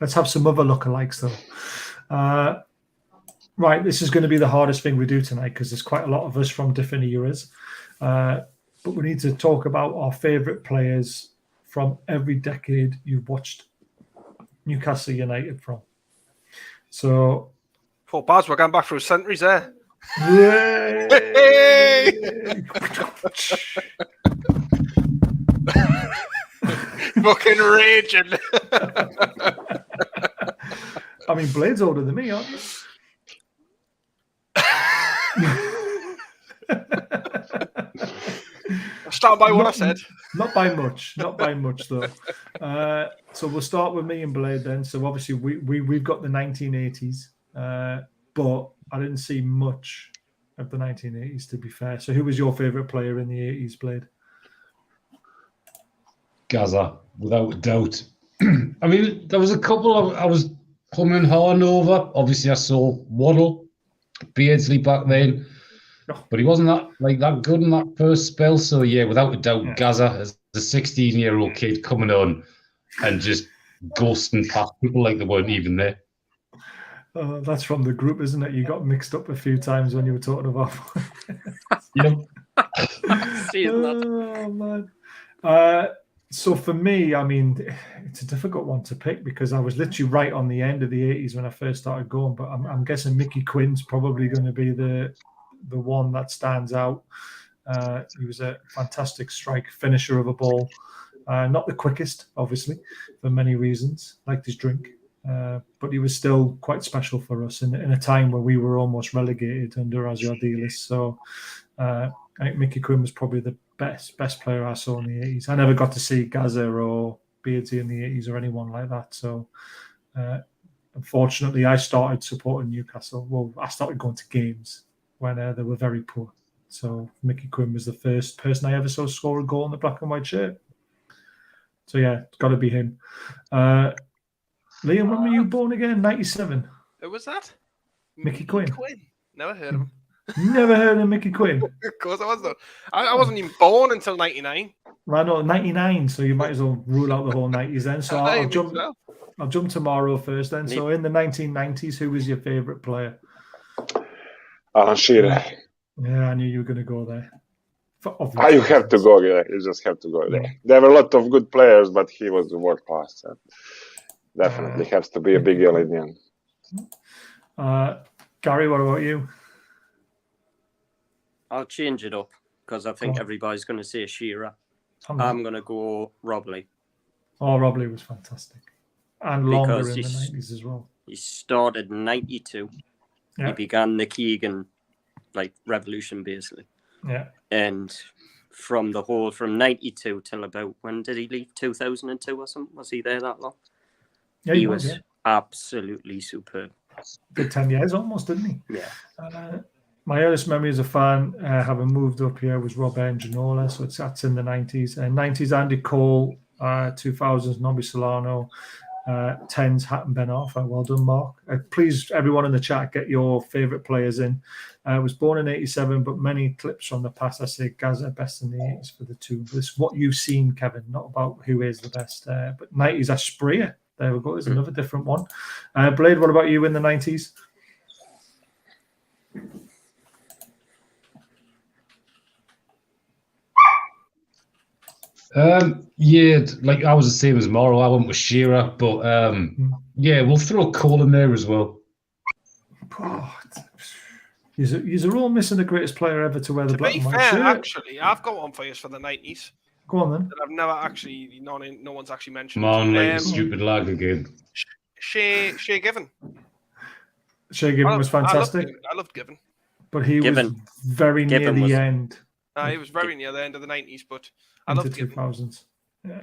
Let's have some other lookalikes, though. Right, this is going to be the hardest thing we do tonight because there's quite a lot of us from different eras. But we need to talk about our favourite players from every decade you've watched Newcastle United from. So... Poor Baz, we're going back through centuries there. Fucking raging. Blade's older than me, aren't you? Stand by what I said. Not by much, though. So we'll start with me and Blade then. So obviously we've got the 1980s, but I didn't see much of the 1980s, to be fair. So who was your favourite player in the 80s, Blade? Gaza, without a doubt. There was a couple I was coming hard over. Obviously, I saw Waddle, Beardsley back then, but he wasn't that good in that first spell. So yeah, without a doubt, Gaza as a 16-year-old kid coming on and just ghosting past people like they weren't even there. That's from the group, isn't it? You got mixed up a few times when you were talking about. Yep. Oh man. So for me, it's a difficult one to pick because I was literally right on the end of the 80s when I first started going. But I'm guessing Mickey Quinn's probably going to be the one that stands out. He was a fantastic finisher of a ball. Not the quickest, obviously, for many reasons. Liked his drink. But he was still quite special for us in a time where we were almost relegated under Aziodelis. So I think Mickey Quinn was probably the best player I saw in the 80s. I never got to see Gaza or Beardsy in the 80s or anyone like that. So unfortunately, I started supporting Newcastle. Well, I started going to games when they were very poor. So Mickey Quinn was the first person I ever saw score a goal in the black and white shirt. So yeah, it's got to be him. Liam, when were you born again? 97. Who was that? Mickey Quinn. Never heard of him. Never heard of Mickey Quinn. Of course I was, though. I wasn't even born until 99. Right, no, 99, so you might as well rule out the whole 90s then. So I'll jump to Morrow first then. So in the 1990s, who was your favourite player? Alan Shearer. Yeah, I knew you were going to go there. For obvious You have to reasons. go there. You just have to go there. Yeah. There were a lot of good players, but he was the world class. Definitely has to be a big deal in the end. Gary, what about you? I'll change it up because I think Go on. everybody's going to say Shearer. I'm not. I'm going to go Robley Oh, Rob Lee was fantastic. And longer Because in the he's- 90s as well. He started in 92. Yeah. He began the Keegan revolution basically, Yeah. and from 92 till about, when did he leave? 2002 or something? Was he there that long? Yeah, he was, was absolutely superb. Did 10 years almost, didn't he? Yeah. My earliest memory as a fan, having moved up here, was Rob Ginola, so that's in the 90s. 90s, Andy Cole, 2000s, Nobby Solano, 10s, Hatton Ben Arthur. Well done, Mark. Please, everyone in the chat, get your favourite players in. I was born in 87, but many clips from the past, I say Gaza best in the 80s for the two. This is what you've seen, Kevin, not about who is the best. But 90s, Asprilla. There we go. There's another different one. Blade, what about you in the 90s? Yeah, like I was the same as Morrow. I went with Shearer, but yeah, we'll throw Cole in there as well. Oh, you're all missing the greatest player ever to wear the To black be and white fair, shirt. actually, I've got one for you for the 90s Go on then. that I've never actually, no one's actually mentioned. Come on, like a stupid lag again. Shea Given. Shea Given was fantastic, I loved Given. but he was Given. very near Given the was- end He was very near the end of the 90s, but I into loved Given. 2000s. Yeah,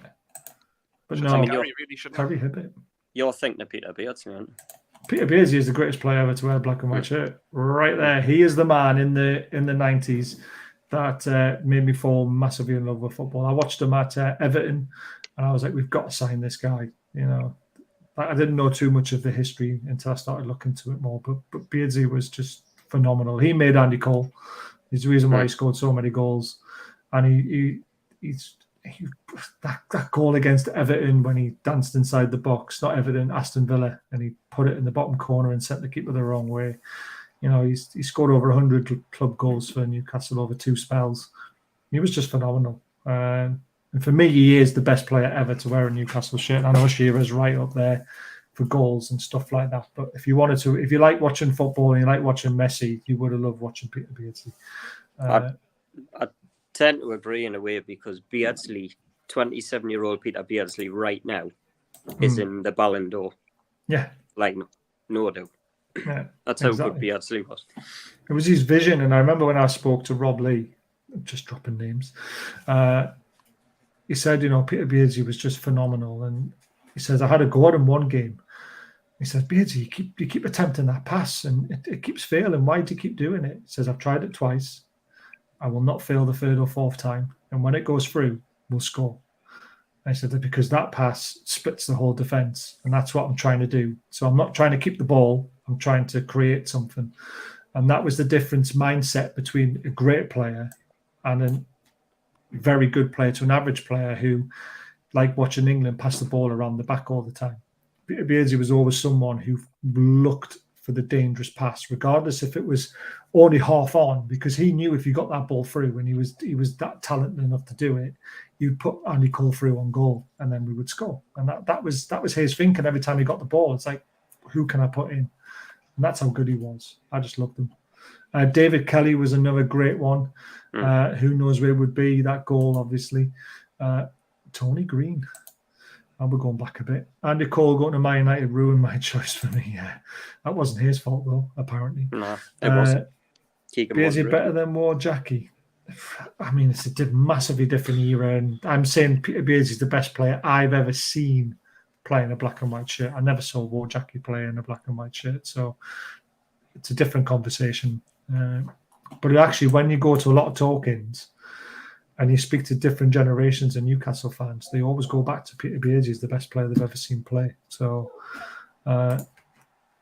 but Should no, say Gary really shouldn't have. Terry Hibbett. You're thinking of Peter Beardsley, aren't you? Peter Beardsley is the greatest player ever to wear a black and white shirt. Right there, he is the man in the 90s that made me fall massively in love with football. I watched him at Everton, and I was like, "We've got to sign this guy." You know, I didn't know too much of the history until I started looking into it more. But Beardsley was just phenomenal. He made Andy Cole. He's the reason why he scored so many goals, and that goal against Everton when he danced inside the box, not Everton, Aston Villa, and he put it in the bottom corner and sent the keeper the wrong way. You know, he scored over 100 club goals for Newcastle over 2 spells. He was just phenomenal. And for me, he is the best player ever to wear a Newcastle shirt. And I know Shearer's right up there for goals and stuff like that. But if you like watching football and you like watching Messi, you would have loved watching Peter Beardsley. I tend to agree in a way because Beardsley, 27-year-old Peter Beardsley right now is in the Ballon d'Or. Yeah. Like, no doubt. Yeah, That's how exactly. good Beardsley was. It was his vision. And I remember when I spoke to Rob Lee, just dropping names, he said, you know, Peter Beardsley was just phenomenal. And he says, I had a go at him one game. He says, Beardsley, you keep attempting that pass and it keeps failing. Why do you keep doing it? He says, I've tried it twice. I will not fail the third or fourth time. And when it goes through, we'll score. I said, because that pass splits the whole defence. And that's what I'm trying to do. So I'm not trying to keep the ball. I'm trying to create something. And that was the difference mindset between a great player and a very good player to an average player who, like watching England, pass the ball around the back all the time. Peter Beardsley was always someone who looked for the dangerous pass, regardless if it was only half on, because he knew if he got that ball through and he was that talented enough to do it, you'd put Andy Cole through on goal and then we would score. And that was his thinking every time he got the ball. It's like, who can I put in? And that's how good he was. I just loved him. David Kelly was another great one. Who knows where it would be, that goal, obviously. Tony Green. And we're going back a bit. Andy Cole going to Man United ruined my choice for me. Yeah, that wasn't his fault, though, apparently. No, it wasn't. Beardsley better than Ward Jackie. I mean, it's a massively different era. And I'm saying Peter Beardsley's the best player I've ever seen playing a black and white shirt. I never saw Ward Jackie play in a black and white shirt. So it's a different conversation. But actually, when you go to a lot of talk-ins and you speak to different generations of Newcastle fans, they always go back to Peter Beardsley as the best player they've ever seen play. So, and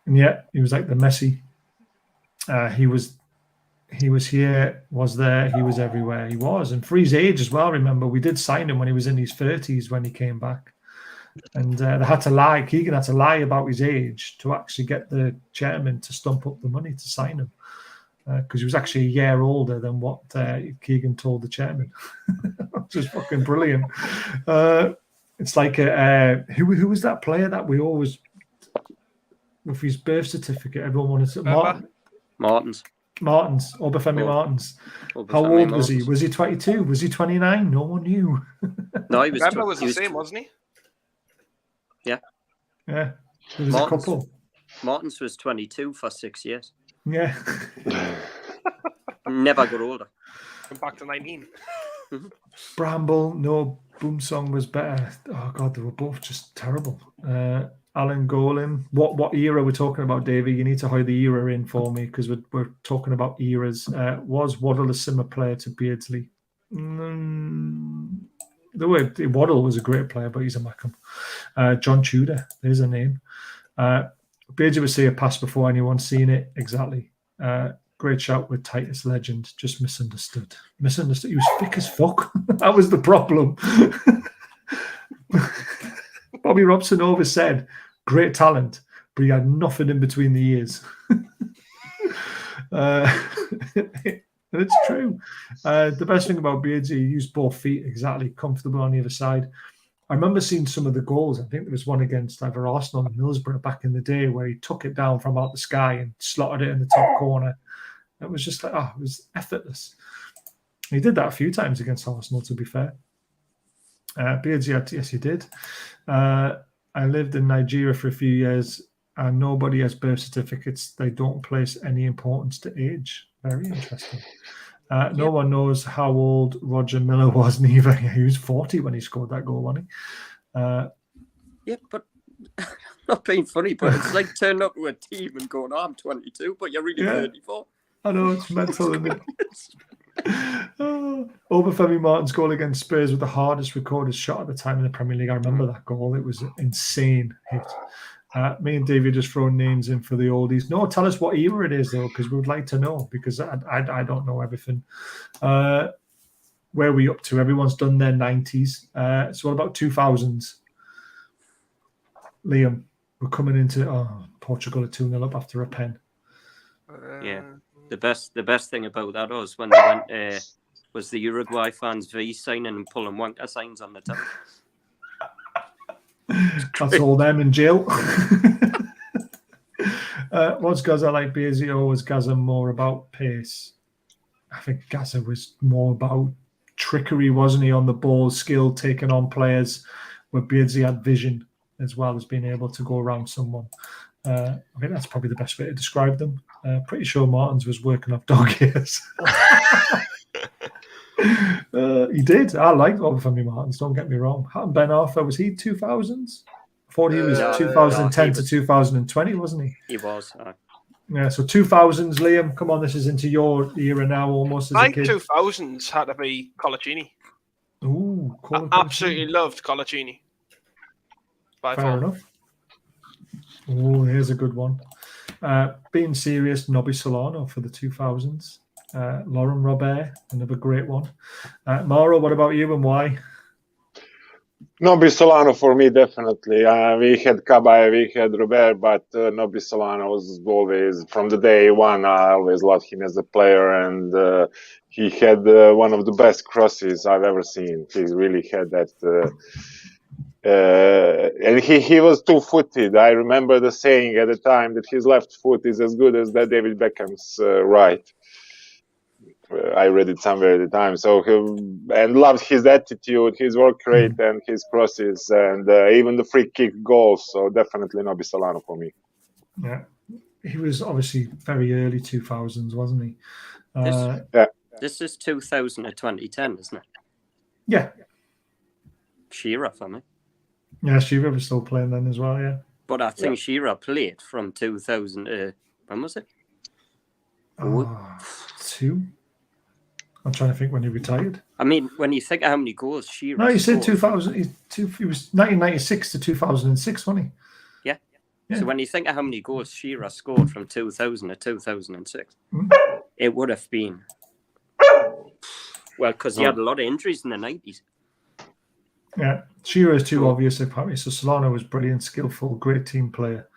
yeah, he was like the Messi. He was here, was there, he was everywhere. He was. And for his age as well, remember, we did sign him when he was in his 30s when he came back. And they had to lie. Keegan had to lie about his age to actually get the chairman to stump up the money to sign him. because he was actually a year older than what Keegan told the chairman, which is fucking brilliant. It's like who was that player that we always, with his birth certificate, everyone wanted to Martins, Obafemi Martins. How old was he? Was he 22? Was he 29? No one knew. No, he was. Remember, was the same, wasn't he? Yeah. There was a couple. Martins was 22 for 6 years. Yeah. Never got older. Come back to 19. Bramble, no, Boomsong was better. Oh God, they were both just terrible. Alan Golem. What era we're talking about, Davey? You need to hide the era in for me because we're talking about eras. Was Waddle a similar player to Beardsley? The way Waddle was a great player, but he's a Mackham. John Tudor, there's a name. Beardsley would say a pass before anyone's seen it. Exactly. Great shout with Titus Legend. Just misunderstood. He was thick as fuck. That was the problem. Bobby Robson always said, great talent, but he had nothing in between the ears. And it's true. The best thing about Beardsy, he used both feet exactly, comfortable on the other side. I remember seeing some of the goals. I think there was one against either Arsenal or Middlesbrough back in the day where he took it down from out the sky and slotted it in the top corner. It was just like, it was effortless. He did that a few times against Arsenal, to be fair. Beardsy, yes, he did. I lived in Nigeria for a few years and nobody has birth certificates. They don't place any importance to age. Very interesting. No one knows how old Roger Miller was neither. He was 40 when he scored that goal, wasn't he? Yeah, but not being funny, but it's like turning up to a team and going, I'm 22, but you're really 34. I know, it's mental, isn't it? Obafemi Martin's goal against Spurs was the hardest recorded shot at the time in the Premier League. I remember that goal. It was an insane hit. Me and David just throwing names in for the oldies. No, tell us what era it is, though, because we would like to know, because I don't know everything. Where are we up to? Everyone's done their 90s. So what about 2000s? Liam, we're coming into Portugal at 2-0 up after a pen. Yeah. The best thing about that when they went was the Uruguay fans V signing and pulling wanker signs on the top. That's all them in jail. Was Gaza like Beasley or was Gaza more about pace? I think Gaza was more about trickery, wasn't he, on the ball, skill, taking on players, where Beasley had vision as well as being able to go around someone. I think that's probably the best way to describe them. Pretty sure Martins was working off dog ears. He did. I like Obafemi Martins, don't get me wrong. Ben Arthur, was he 2000s? I thought he was 2010 to 2020, wasn't he? He was. Yeah, so 2000s, Liam, come on, this is into your era now almost as a kid. 2000s had to be Colaccini. Ooh, I absolutely loved Colaccini. Fair enough. Oh, here's a good one. Being serious, Nobby Solano for the 2000s. Lauren Robert, another great one. Mauro, what about you and why? Nobby Solano for me, definitely. We had Cabay, we had Robert, but Nobby Solano was always, from the day one, I always loved him as a player, and he had one of the best crosses I've ever seen. He really had that. And he was two-footed. I remember the saying at the time that his left foot is as good as that David Beckham's right. I read it somewhere at the time. So and loved his attitude, his work rate, and his crosses, and even the free kick goals. So definitely Nobby Solano for me. Yeah, he was obviously very early 2000s, wasn't he? This is 2000 to 2010, isn't it? Yeah. Shearer for me. Yeah, Shearer was still playing then as well, yeah. But I think Shearer played from 2000 to, when was it? 2? I'm trying to think when he retired. I mean, when you think of how many goals Shearer No, he said scored, 2000. He was 1996 to 2006, wasn't he? Yeah. Yeah. So when you think of how many goals Shearer scored from 2000 to 2006, it would have been, well, because he had a lot of injuries in the 90s. Yeah, Shearer is too obvious apparently. So Solano was brilliant, skillful, great team player.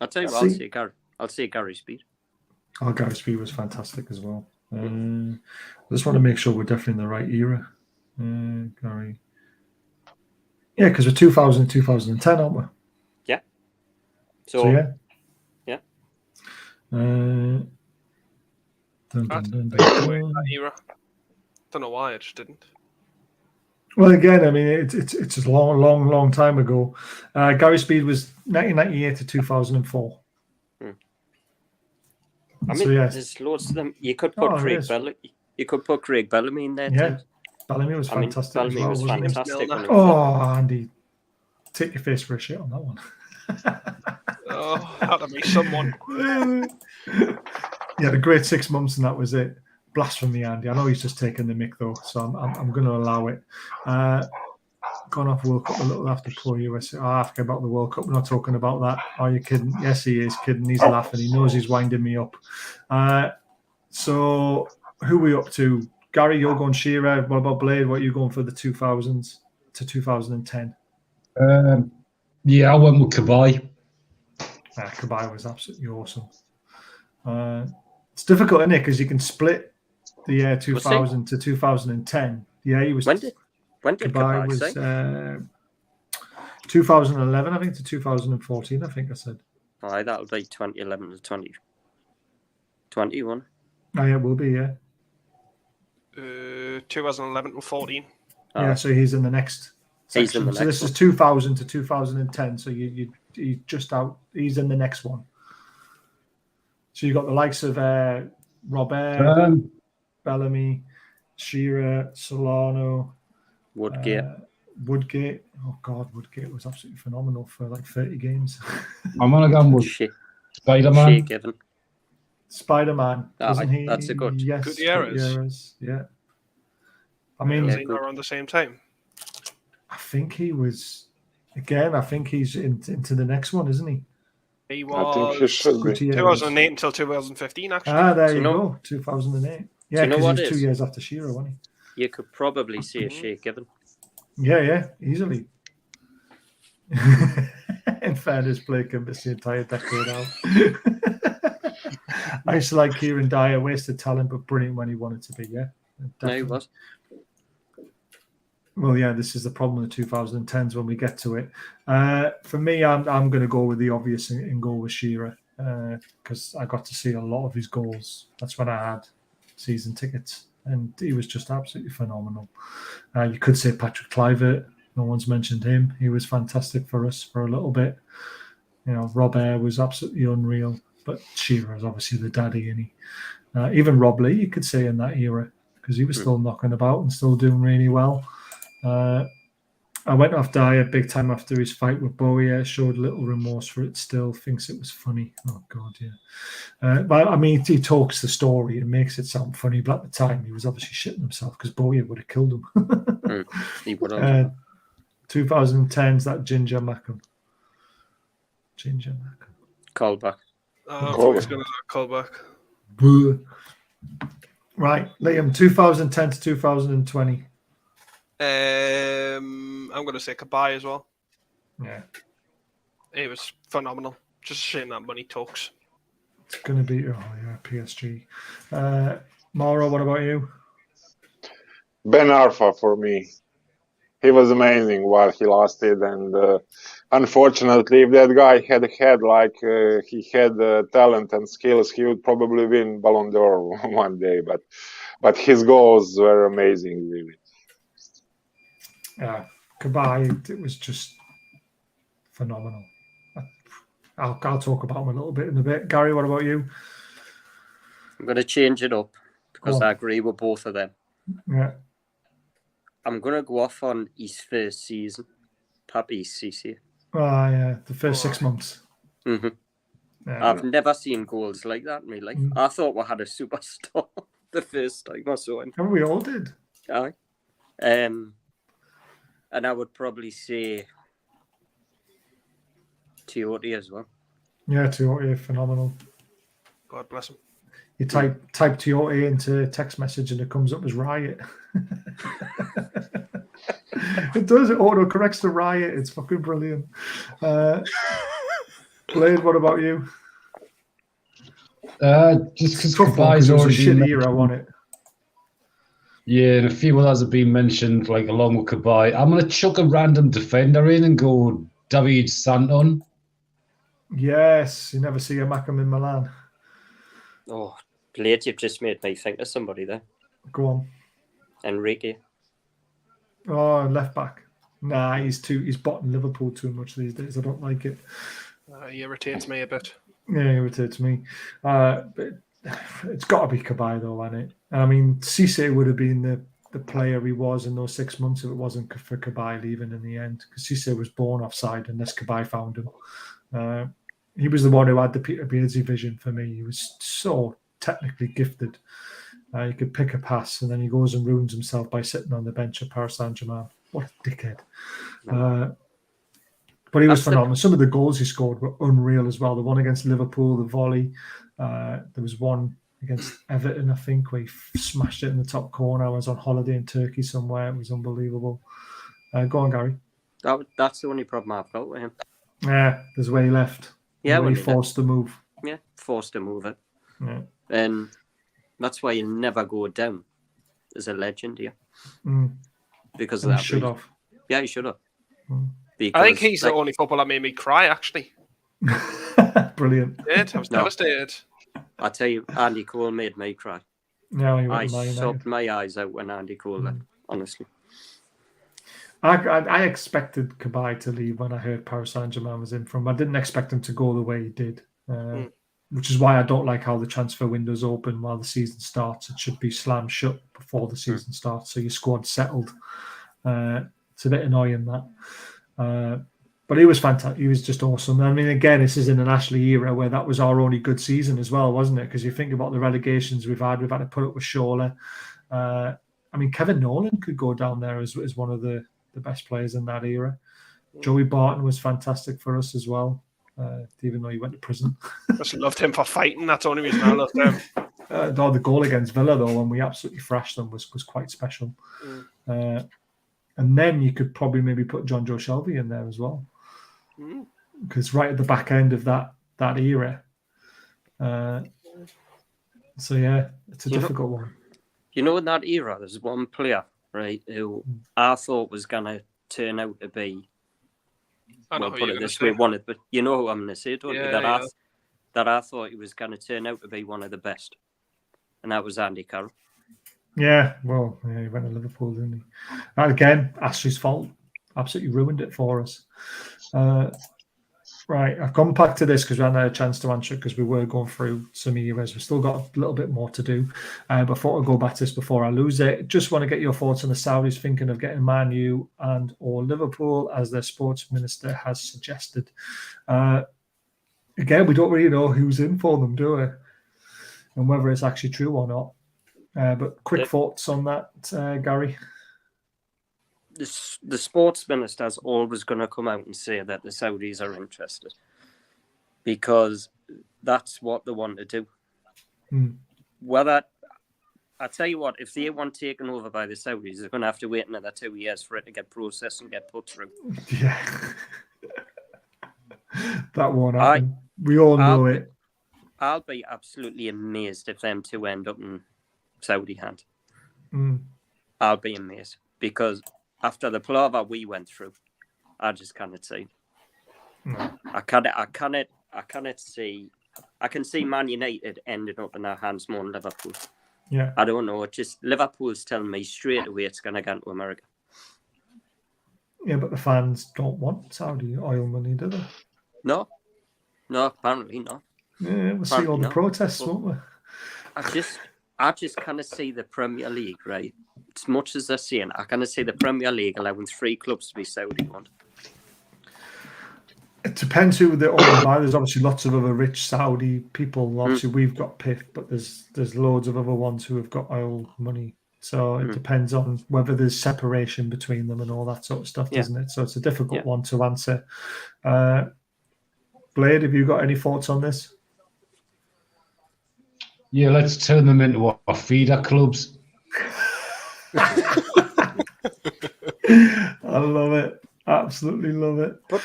I'll tell you what, I'll say Gary Speed. Oh, Gary Speed was fantastic as well. I just want to make sure we're definitely in the right era. Gary. Yeah, because we're 2000, 2010, aren't we? Yeah. So yeah. Yeah. Dun, dun, That's dun, that dun. era. Don't know why I just didn't. Well, again, I mean, it's a long time ago. Gary Speed was 1998 to 2004. I mean, So, yes. there's loads of them. You could put You could put Craig Bellamy in there Yeah. too. Bellamy was fantastic as well, wasn't he? fantastic. Oh, Andy, take your face for a shit on that one. Oh, had to be someone. Yeah, the great 6 months and that was it. Blasphemy, Andy. I know he's just taking the mick though, so I'm going to allow it. Gone off World Cup a little after poor USA. I forget about the World Cup. We're not talking about that. Are you kidding? Yes, he is kidding. He's laughing. He knows he's winding me up. So who are we up to? Gary, you're going Shearer. What about Blade? What are you going for the 2000s to 2010? Yeah, I went with Kabay. Kabay was absolutely awesome. It's difficult, isn't it? Because you can split the year 2000 to 2010. Yeah, he was. When did Kabay was 2011, I think, to 2014. I think I said. Aye, that'll be 2011 to 2021. Oh, yeah, it will be. Yeah. 2011 to 14. Yeah, so he's in the next section. So this is 2000 to 2010. So you just out. He's in the next one. So you got the likes of Robert, Bellamy, Shearer, Solano, Woodgate. Oh God, Woodgate was absolutely phenomenal for like 30 games. I'm gonna go with Spider-Man. Spider-Man, wasn't he? That's a good. Yes, Gutierrez. Yeah. I mean, was he around the same time? I think he was. Again, I think he's into the next one, isn't he? He was. I think he should be. 2008 until 2015, actually. There you go. 2008. Yeah, because he was 2 years after Shearer, wasn't he? You could probably see a Shea Given. Yeah, easily. In fairness, Blake can miss the entire decade out. I used to like Kieran Dyer, wasted talent, but brilliant when he wanted to be, yeah. Definitely. No, he was. Well, yeah, this is the problem with the 2010s when we get to it. For me, I'm going to go with the obvious and go with Shearer because I got to see a lot of his goals. That's when I had season tickets, and he was just absolutely phenomenal. You could say Patrick Kluivert. No one's mentioned him. He was fantastic for us for a little bit. You know, Robert was absolutely unreal, but Shearer is obviously the daddy, and even Rob Lee, you could say in that era because he was still knocking about and still doing really well. I went off Dyer big time after his fight with Bowie. Showed little remorse for it still. Thinks it was funny. Oh, God, yeah. But, I mean, he talks the story and makes it sound funny. But at the time, he was obviously shitting himself because Bowie would have killed him. He would have. 2010's that Ginger Mackham. Callback. I thought he was going to call back. Right, Liam, 2010 to 2020. I'm going to say Kabay as well. Yeah. It was phenomenal. Just a shame that money talks. It's going to be, PSG. Mauro, what about you? Ben Arfa for me. He was amazing while he lasted, and unfortunately, if that guy had like he had talent and skills, he would probably win Ballon d'Or one day. But his goals were amazing, really. Kabay, it was just phenomenal. I'll talk about him a little bit in a bit. Gary, what about you? I'm going to change it up because I agree with both of them. Yeah. I'm going to go off on his first season, Papi Cissé. Yeah, the first 6 months. Mm-hmm. Yeah. I've never seen goals like that in my life. I thought we had a superstar the first time I saw him. And we all did. Aye. And I would probably say Tiote as well. Yeah, Tiote, phenomenal. God bless him. You type Tiote into text message and it comes up as Riot. It does. It auto corrects to Riot. It's fucking brilliant. Blade, what about you? Just because Tough one, Kabai's because it was a already shit been era, wasn't it? Yeah, and a few others have been mentioned, like along with Kabai. I'm going to chuck a random defender in and go David Santon. Yes, you never see a Macam in Milan. Oh, Blade, you've just made me think of somebody there. Go on. Enrique. Oh, left back. Nah, he's botting Liverpool too much these days. I don't like it. He irritates me a bit. Yeah, it irritates me. But it's got to be Kabay though, hasn't it? I mean, Cisse would have been the player he was in those 6 months if it wasn't for Kabay leaving in the end, because Cisse was born offside unless Kabay found him. He was the one who had the Peter Beardsley vision for me. He was so technically gifted. He could pick a pass, and then he goes and ruins himself by sitting on the bench at Paris Saint-Germain. What a dickhead. But he was phenomenal. Some of the goals he scored were unreal as well. The one against Liverpool, the volley. There was one against Everton, I think, where he smashed it in the top corner. I was on holiday in Turkey somewhere. It was unbelievable. Go on, Gary. That's the only problem I've got with him. Yeah, there's where he left. Yeah, where he forced to move. Yeah, forced to move it. Yeah. And that's why you never go down as a legend here. Because of And that. he should have. Yeah, he should have. I think he's the only footballer that made me cry, actually. Brilliant. I was devastated. I tell you, Andy Cole made me cry. No, I sobbed my eyes out when Andy Cole left, honestly. I expected Kabay to leave when I heard Paris Saint-Germain was in from. I didn't expect him to go the way he did, which is why I don't like how the transfer window's open while the season starts. It should be slammed shut before the season starts, so your squad's settled. It's a bit annoying that. But he was fantastic. He was just awesome. I mean, again, this is in an Ashley era where that was our only good season as well, wasn't it? Because you think about the relegations we've had to put up with Shawley. I mean, Kevin Nolan could go down there as one of the best players in that era. Joey Barton was fantastic for us as well, even though he went to prison. Just loved him for fighting. That's the only reason I loved him. The goal against Villa, though, when we absolutely thrashed them, was quite special. And then you could probably maybe put John Joe Shelby in there as well. Because right at the back end of that era. So, yeah, it's a difficult one. You know, in that era, there's one player, right, who I thought was going to turn out to be, put it this way, but you know who I'm going to say, don't you? That I thought he was going to turn out to be one of the best. And that was Andy Carroll. Yeah, well, he went to Liverpool, didn't he? And again, Ashley's fault. Absolutely ruined it for us. Right, I've gone back to this because we hadn't had a chance to answer it because we were going through some eras. We've still got a little bit more to do. But I thought I'd go back to this before I lose it. Just want to get your thoughts on the Saudis thinking of getting Man U and or Liverpool as their sports minister has suggested. Again, we don't really know who's in for them, do we? And whether it's actually true or not. But quick thoughts on that, Gary? The sports minister is always going to come out and say that the Saudis are interested because that's what they want to do. Whether, I tell you what, if they want taken over by the Saudis, they're going to have to wait another 2 years for it to get processed and get put through. Yeah. That won't happen. We all know it. I'll be absolutely amazed if them two end up in Saudi hand. I'll be amazed because after the palaver we went through, I just cannot see. I cannot see. I can see Man United ending up in our hands more than Liverpool. Yeah. I don't know. Just Liverpool's telling me straight away it's going to go into America. Yeah, but the fans don't want Saudi oil money, do they? No, apparently not. Yeah, we'll see all the protests, won't we? I just kind of see the Premier League, right? As much as they're saying, I kind of see the Premier League allowing 3 clubs to be Saudi-owned. It depends who they're owned by. There's obviously lots of other rich Saudi people. Obviously, we've got PIF, but there's loads of other ones who have got oil money. So it depends on whether there's separation between them and all that sort of stuff, doesn't it? So it's a difficult one to answer. Blade, have you got any thoughts on this? Yeah, let's turn them into our feeder clubs. I love it. Absolutely love it. But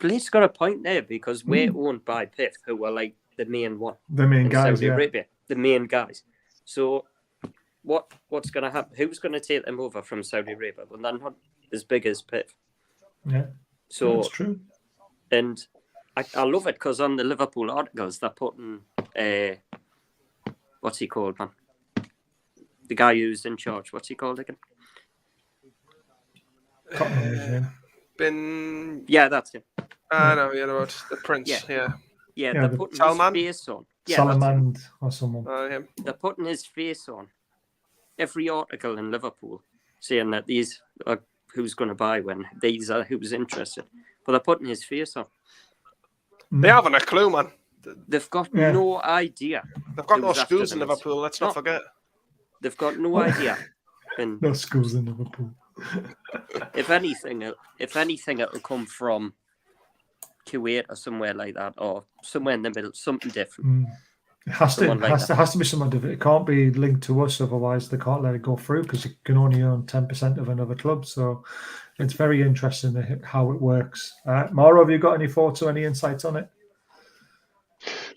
Blade's got a point there because we're owned by PIF, who are like the main one. The main in guys, Saudi yeah. Arabia, the main guys. So what's going to happen? Who's going to take them over from Saudi Arabia? Well, they're not as big as PIF. Yeah, So that's true. And I love it because on the Liverpool articles, they're putting, what's he called, man? The guy who's in charge. What's he called again? Yeah, that's him. I know, you know what? The Prince, yeah. Yeah, Yeah, they're putting Salman? his face on. Yeah, Salamand or someone. Him. they're putting his face on every article in Liverpool saying that these are who's going to buy when, these are who's interested. But they're putting his face on. They haven't a clue, man. They've got no idea. They've got no who's after schools in them. Liverpool, let's not forget. They've got no idea. And No schools in Liverpool. if anything, it'll come from Kuwait or somewhere like that, or somewhere in the middle, something different. It has to be somewhat different. It can't be linked to us, otherwise they can't let it go through because you can only own 10% of another club. So it's very interesting how it works. Mauro, have you got any thoughts or any insights on it?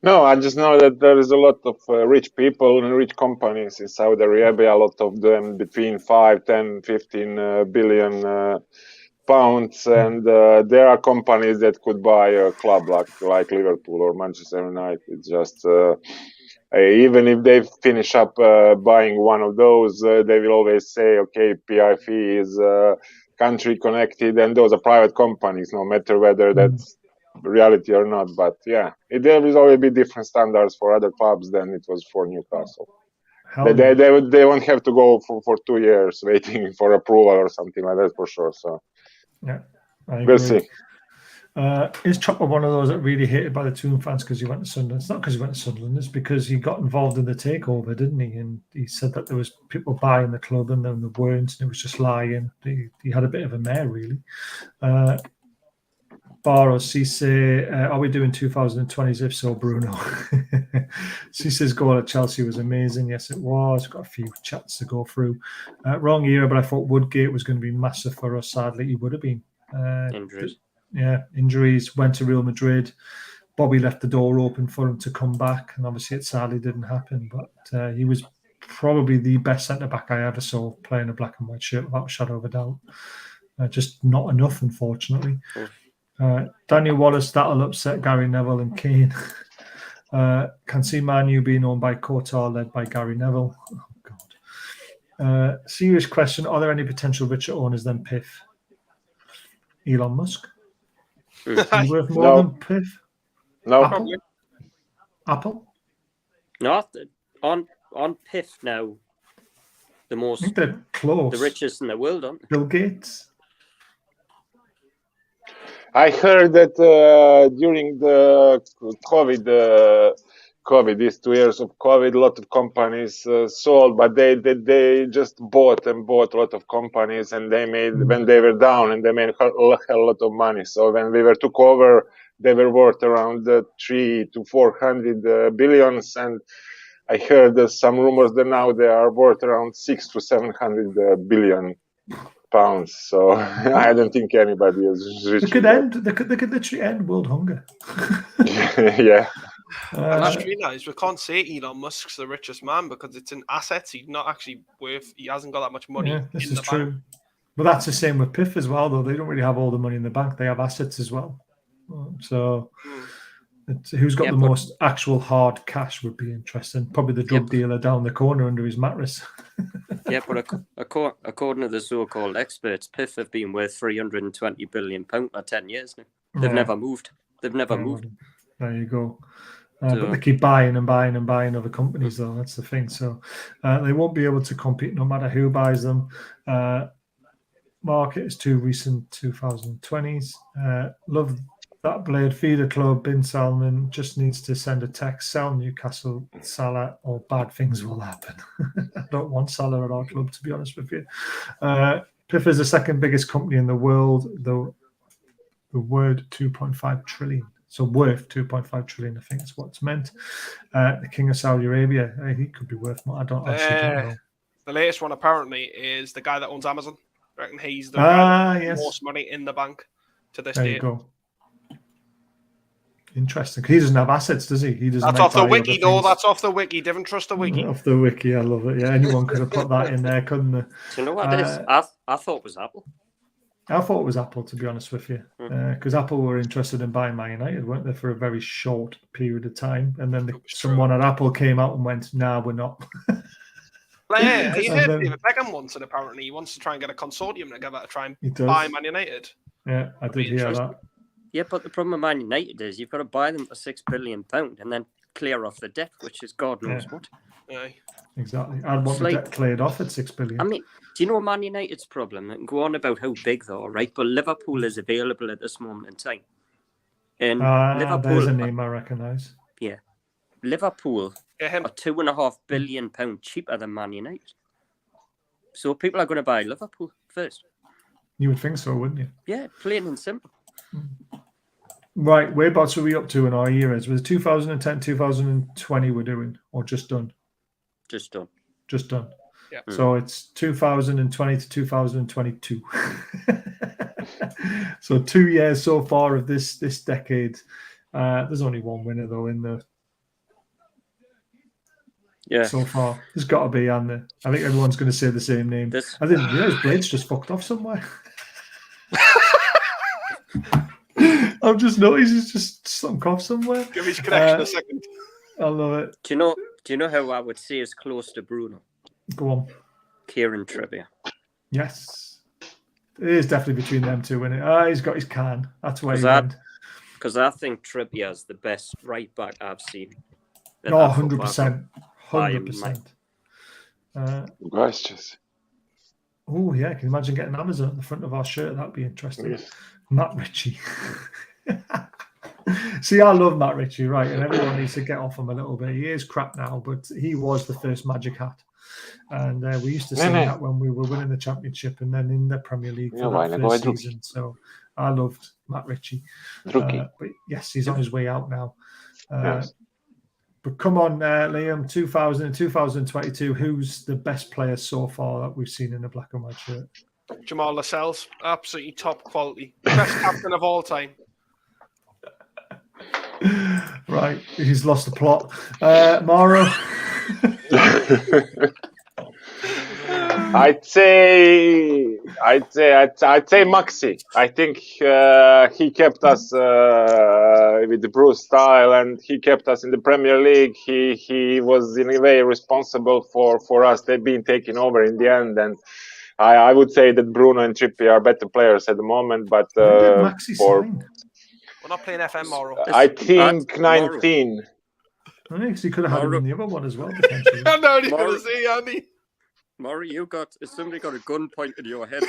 No, I just know that there is a lot of rich people and rich companies in Saudi Arabia, a lot of them between 5, 10, 15 billion pounds. And there are companies that could buy a club like Liverpool or Manchester United. It's just, even if they finish up buying one of those, they will always say, okay, PIF is country connected, and those are private companies, no matter whether that's reality or not. But yeah, there will always be different standards for other clubs than it was for Newcastle. They won't have to go for 2 years waiting for approval or something like that for sure. So yeah, we'll see. Is Chopper one of those that really hated by the Toon fans because he went to Sunderland? It's not because he went to Sunderland, it's because he got involved in the takeover, didn't he? And he said that there was people buying the club and then there weren't, and it was just lying. He had a bit of a mare, really. Barros, Cisse, are we doing 2020s? If so, Bruno. Cisse's goal at Chelsea was amazing. Yes, it was. Got a few chats to go through. Wrong era, but I thought Woodgate was going to be massive for us. Sadly, he would have been. Injuries. Injuries. Went to Real Madrid. Bobby left the door open for him to come back, and obviously it sadly didn't happen. But he was probably the best centre-back I ever saw playing a black and white shirt, without a shadow of a doubt. Just not enough, unfortunately. Daniel Wallace, that'll upset Gary Neville and Kane. Can see Man U being owned by Qatar, led by Gary Neville. Oh, God. Serious question. Are there any potential richer owners than PIF? Elon Musk? Is he worth more than PIF? No. Apple? No, on PIF now, the most, I think they're close. the richest in the world, aren't they? Bill Gates? I heard that during the COVID, these 2 years of COVID, a lot of companies sold, but they just bought a lot of companies, and they made when they were down, and they made a lot of money. So when we took over, they were worth around 300 to 400 billions, and I heard some rumors that now they are worth around 600 to 700 billion pounds. So I don't think anybody is rich. They could literally end world hunger. Yeah. I just realised we can't say Elon Musk's the richest man because it's in assets. He's not actually worth. He hasn't got that much money. Yeah, this in is the true. bank. But that's the same with PIF as well, though. They don't really have all the money in the bank. They have assets as well. So who's got the most actual hard cash would be interesting. Probably the drug dealer down the corner under his mattress. Yeah, but according to the so-called experts, PIF have been worth £320 billion for 10 years now. They've never moved. They've never moved. There you go. But they keep buying and buying and buying other companies, though. That's the thing. So they won't be able to compete no matter who buys them. Market is too recent, 2020s. Love that Blade. Feeder Club, Bin Salman just needs to send a text, sell Newcastle, Salah, or bad things will happen. I don't want Salah at our club, to be honest with you. PIF is the second biggest company in the world, though the word 2.5 trillion. So worth 2.5 trillion, I think that's what's meant. The King of Saudi Arabia, he could be worth more. I don't know. The latest one apparently is the guy that owns Amazon. I reckon he's the guy that has the most money in the bank to this day. There you go. Interesting. He doesn't have assets, does he? He doesn't. That's make off the value wiki, other though. things. That's off the wiki. Didn't trust the wiki. Off the wiki, I love it. Yeah, anyone could have put that in there, couldn't they? Do you know what it is? I thought it was Apple. I thought it was Apple, to be honest with you, because Apple were interested in buying Man United, weren't they, for a very short period of time, and then someone at Apple came out and went, "Nah, we're not." Like, yeah, he And did then- David Beckham once, and apparently he wants to try and get a consortium together to try and He does. buy Man United. Yeah, I did hear that. Yeah, but the problem with Man United is you've got to buy them for £6 billion and then clear off the debt, which is God knows what. Aye. Exactly. I'd want It's the like- debt cleared off at $6 billion. I mean, do you know Man United's problem? I can go on about how big they are, right? But Liverpool is available at this moment in time. And There's a name I recognise. Liverpool Get him. are £2.5 billion cheaper than Man United. So people are going to buy Liverpool first. You would think so, wouldn't you? Yeah, plain and simple. Right, whereabouts are we up to in our years? Was it 2010, 2020 we're doing, or just done? Just done. Just done. Yeah. So it's 2020 to 2022. So 2 years so far of this decade. There's only one winner though in the Yeah. so far. There's got to be, and I think everyone's going to say the same name. This- I didn't realize Blade's just fucked off somewhere. I've just noticed he's just sunk off somewhere. Give his connection a second. I love it. Do you know how I would say is close to Bruno? Go on. Kieran Trippier. Yes. It is definitely between them two, isn't it? He's got his can. That's where he that- went. Because I think Trippier is the best right back I've seen. at Oh, that football 100%. By 100%. Guys, just Oh, yeah. Can you imagine getting Amazon at the front of our shirt? That'd be interesting. yes. Matt Ritchie. See, I love Matt Ritchie, right? And everyone needs to get off him a little bit. He is crap now, but he was the first magic hat. And we used to sing that when we were winning the championship and then in the Premier League for that first season. So I loved Matt Ritchie. But yes, he's on his way out now. Yes. But come on, Liam, 2000 and 2022, who's the best player so far that we've seen in a black and white shirt? Jamal Lascelles, absolutely top quality. Best captain of all time. Right, he's lost the plot. Mauro? I'd say Maxi. I think he kept us with the Bruce style, and he kept us in the Premier League. He was in a way responsible for us. They've been taken over in the end, and I would say that Bruno and Trippier are better players at the moment. But When did Maxi sign? We're not playing FM, Morrow. I think 19. I think he could have had him in the other one as well, potentially. I know he's Morrow. going to say, Andy. Murray, has somebody got a gun pointed at your head?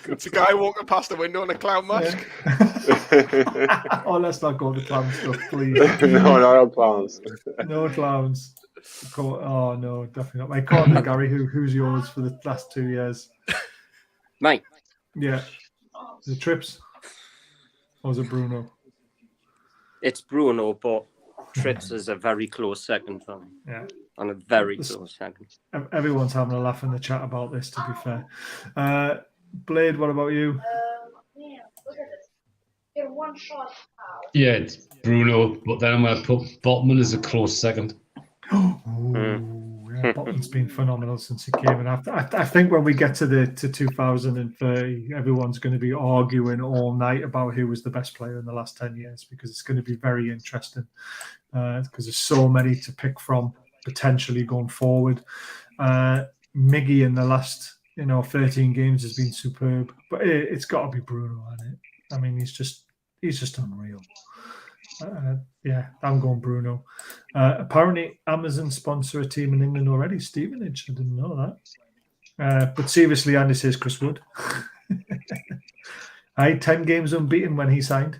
It's a guy walking past the window in a clown mask. Oh, let's not go to clown stuff, please. no clowns. No clowns. Oh, no, definitely not. My corner, Gary, who's yours for the last 2 years? Mate, Yeah. Is it Trips? Or is it Bruno? it's Bruno, but Trips is a very close second for me. Yeah. And a very close second. Everyone's having a laugh in the chat about this, to be fair. Blade, what about you? Yeah, it's Bruno, but then I'm going to put Botman as a close second. Yeah, Botman's been phenomenal since he came in. I think when we get to 2030, everyone's going to be arguing all night about who was the best player in the last 10 years because it's going to be very interesting because there's so many to pick from potentially going forward. Miggy in the last 13 games has been superb, but it's got to be Bruno, hasn't it? I mean, he's just unreal. Yeah, I'm going Bruno. Apparently, Amazon sponsor a team in England already, Stevenage. I didn't know that. But seriously, Andy says Chris Wood. I had 10 games unbeaten when he signed.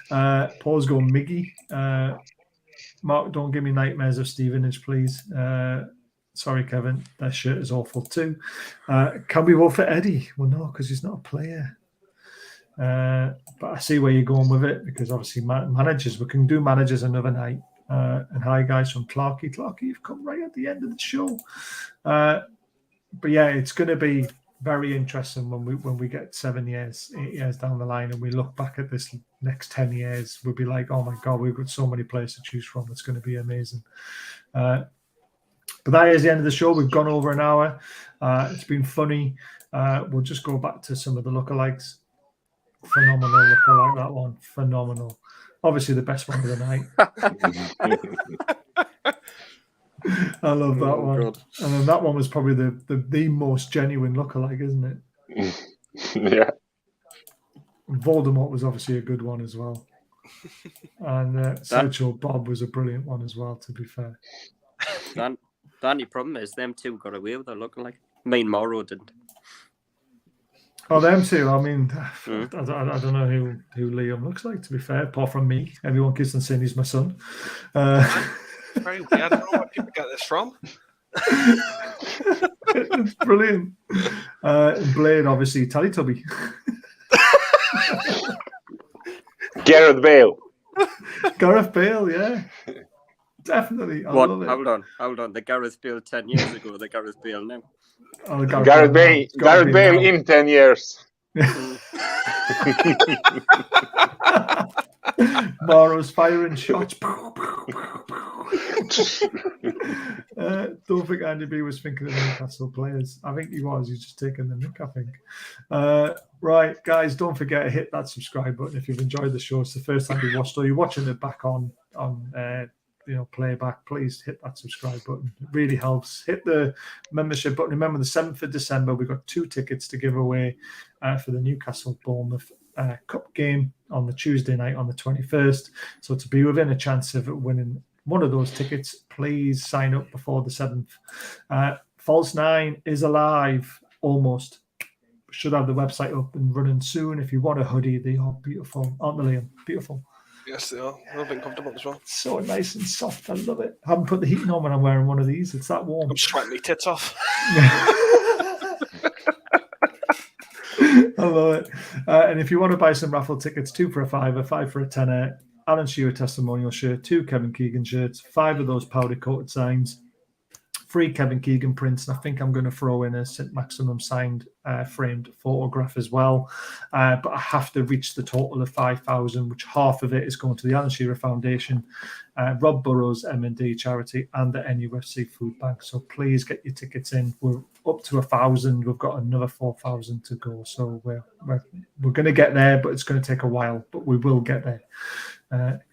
Paul's going Miggy. Mark, don't give me nightmares of Stevenage, please. Sorry, Kevin. That shirt is awful too. Can we vote for Eddie? Well, no, because he's not a player. But I see where you're going with it because obviously managers, we can do managers another night. And hi guys from Clarky. Clarky, you've come right at the end of the show. But yeah, it's going to be very interesting when we get 7 years, 8 years down the line, and we look back at this next 10 years. We'll be like, oh my god, we've got so many players to choose from. It's going to be amazing. But that is the end of the show. We've gone over an hour. It's been funny. We'll just go back to some of the lookalikes. Phenomenal lookalike, that one. Phenomenal. Obviously, the best one of the night. I love that one. God. And then that one was probably the most genuine lookalike, isn't it? Yeah. Voldemort was obviously a good one as well. And Sideshow Bob was a brilliant one as well, to be fair. The only problem is them two got away with it looking like. Me and Morrow didn't. Oh, them two. I mean, I don't know who Liam looks like, to be fair, apart from me. Everyone keeps on saying he's my son. Very weird. I don't know where people get this from. It's brilliant. Blade, obviously, Teletubby. Gareth Bale. Gareth Bale, yeah. Definitely. I love it. Hold on. The Gareth Bale 10 years ago, the Gareth Bale now. Oh, Gareth Bale in 10 years. Morrow's firing shots. Don't think Andy B was thinking of Newcastle players. I think he was. He's just taking the nick, I think. Right, guys, don't forget to hit that subscribe button if you've enjoyed the show. It's the first time you watched or you're watching it back on playback. Please hit that subscribe button. It really helps. Hit the membership button. Remember, the 7th of December, we've got 2 tickets to give away for the Newcastle Bournemouth Cup game on the Tuesday night on the 21st. So to be within a chance of winning one of those tickets, please sign up before the 7th. False 9 is alive, almost. Should have the website up and running soon. If you want a hoodie, they are beautiful, aren't they, Liam? Beautiful. Yes, they are. They're a bit comfortable as well. So nice and soft. I love it. I haven't put the heating on when I'm wearing one of these. It's that warm. I'm sweating my tits off. I love it. And if you want to buy some raffle tickets, 2 for a £5, 5 for a tenner, Alan Shearer testimonial shirt, 2 Kevin Keegan shirts, 5 of those powder coated signs, 3 Kevin Keegan prints, and I think I'm going to throw in a St. Maximum signed framed photograph as well. But I have to reach the total of 5,000, which half of it is going to the Alan Shearer Foundation, Rob Burrows M&D charity, and the NUFC Food Bank. So please get your tickets in. We're up to 1,000. We've got another 4,000 to go. So we're going to get there, but it's going to take a while. But we will get there.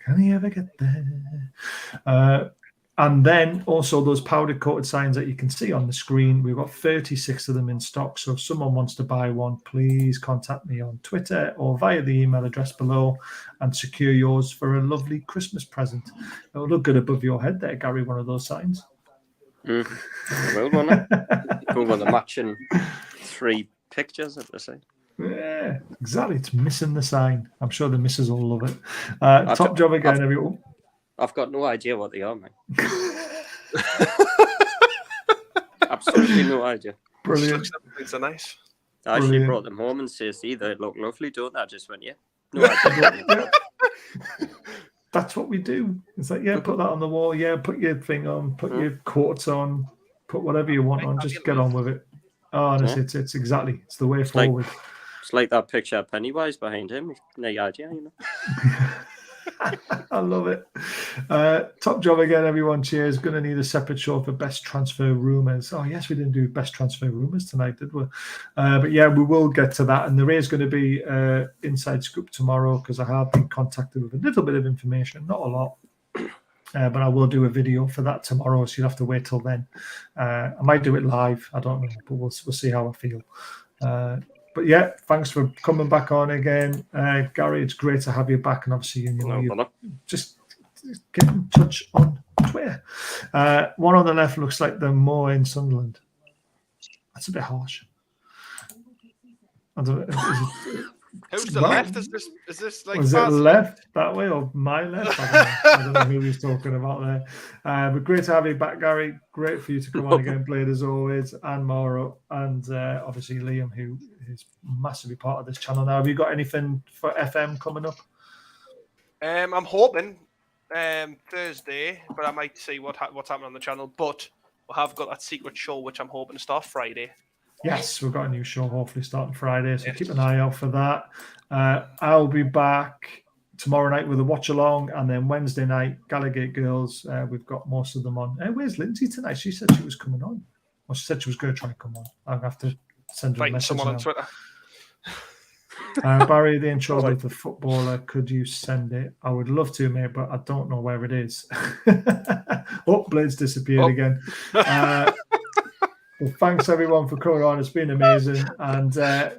Can you ever get there? And then also those powder coated signs that you can see on the screen, we've got 36 of them in stock. So if someone wants to buy one, please contact me on Twitter or via the email address below and secure yours for a lovely Christmas present. It'll look good above your head there, Gary, one of those signs. Well, won't it? Go with the matching 3 pictures at the side. Yeah, exactly. It's missing the sign. I'm sure the missus will love it. Top job again, everyone. I've got no idea what they are, man. Absolutely no idea. Brilliant. It's nice. I actually brought them home and said, see, they look lovely, don't they? I just went, yeah. No idea. That's what we do. It's like, yeah, put that on the wall. Yeah, put your thing on. Put your coats on. Put whatever you want on. Just get on with it. Oh, honestly, it's exactly. It's the way forward. It's like that picture of Pennywise behind him. No idea, you know. I love it. Top job again, everyone. Cheers. Going to need a separate show for best transfer rumours. Oh, yes, we didn't do best transfer rumours tonight, did we? But yeah, we will get to that. And there is going to be inside scoop tomorrow because I have been contacted with a little bit of information, not a lot. But I will do a video for that tomorrow, so you'll have to wait till then. I might do it live. I don't know, but we'll see how I feel. But yeah, thanks for coming back on again, Gary. It's great to have you back, and obviously you just get in touch on Twitter. One on the left looks like the Moor in Sunderland. That's a bit harsh. I don't know. Who's the left? Is this like? Was it left that way or my left? I don't know who he's talking about there. But great to have you back, Gary. Great for you to come on again, Blade, as always, and Mauro, and obviously Liam, who is massively part of this channel now. Have you got anything for FM coming up? I'm hoping Thursday, but I might see what's happening on the channel. But we have got that secret show, which I'm hoping to start Friday. Yes, we've got a new show hopefully starting Friday, so keep an eye out for that. I'll be back tomorrow night with a watch along, and then Wednesday night, Gallagate Girls. We've got most of them on. Where's Lindsay tonight? She said she was coming on. Well, she said she was going to try and come on. I'll have to send her a Fighting message someone now. on Twitter. Barry, the intro with the footballer, could you send it? I would love to, mate, but I don't know where it is. Oh, Blade's disappeared again. Well, thanks everyone for coming on. It's been amazing, and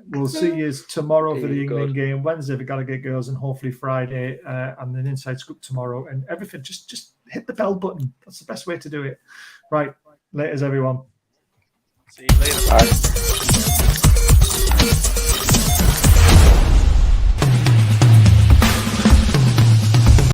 we'll see you tomorrow for the England game, Wednesday for Gallagher Girls, and hopefully Friday, and then Inside Scoop tomorrow. And everything, just hit the bell button. That's the best way to do it. Right, laters everyone. See you later. Bye.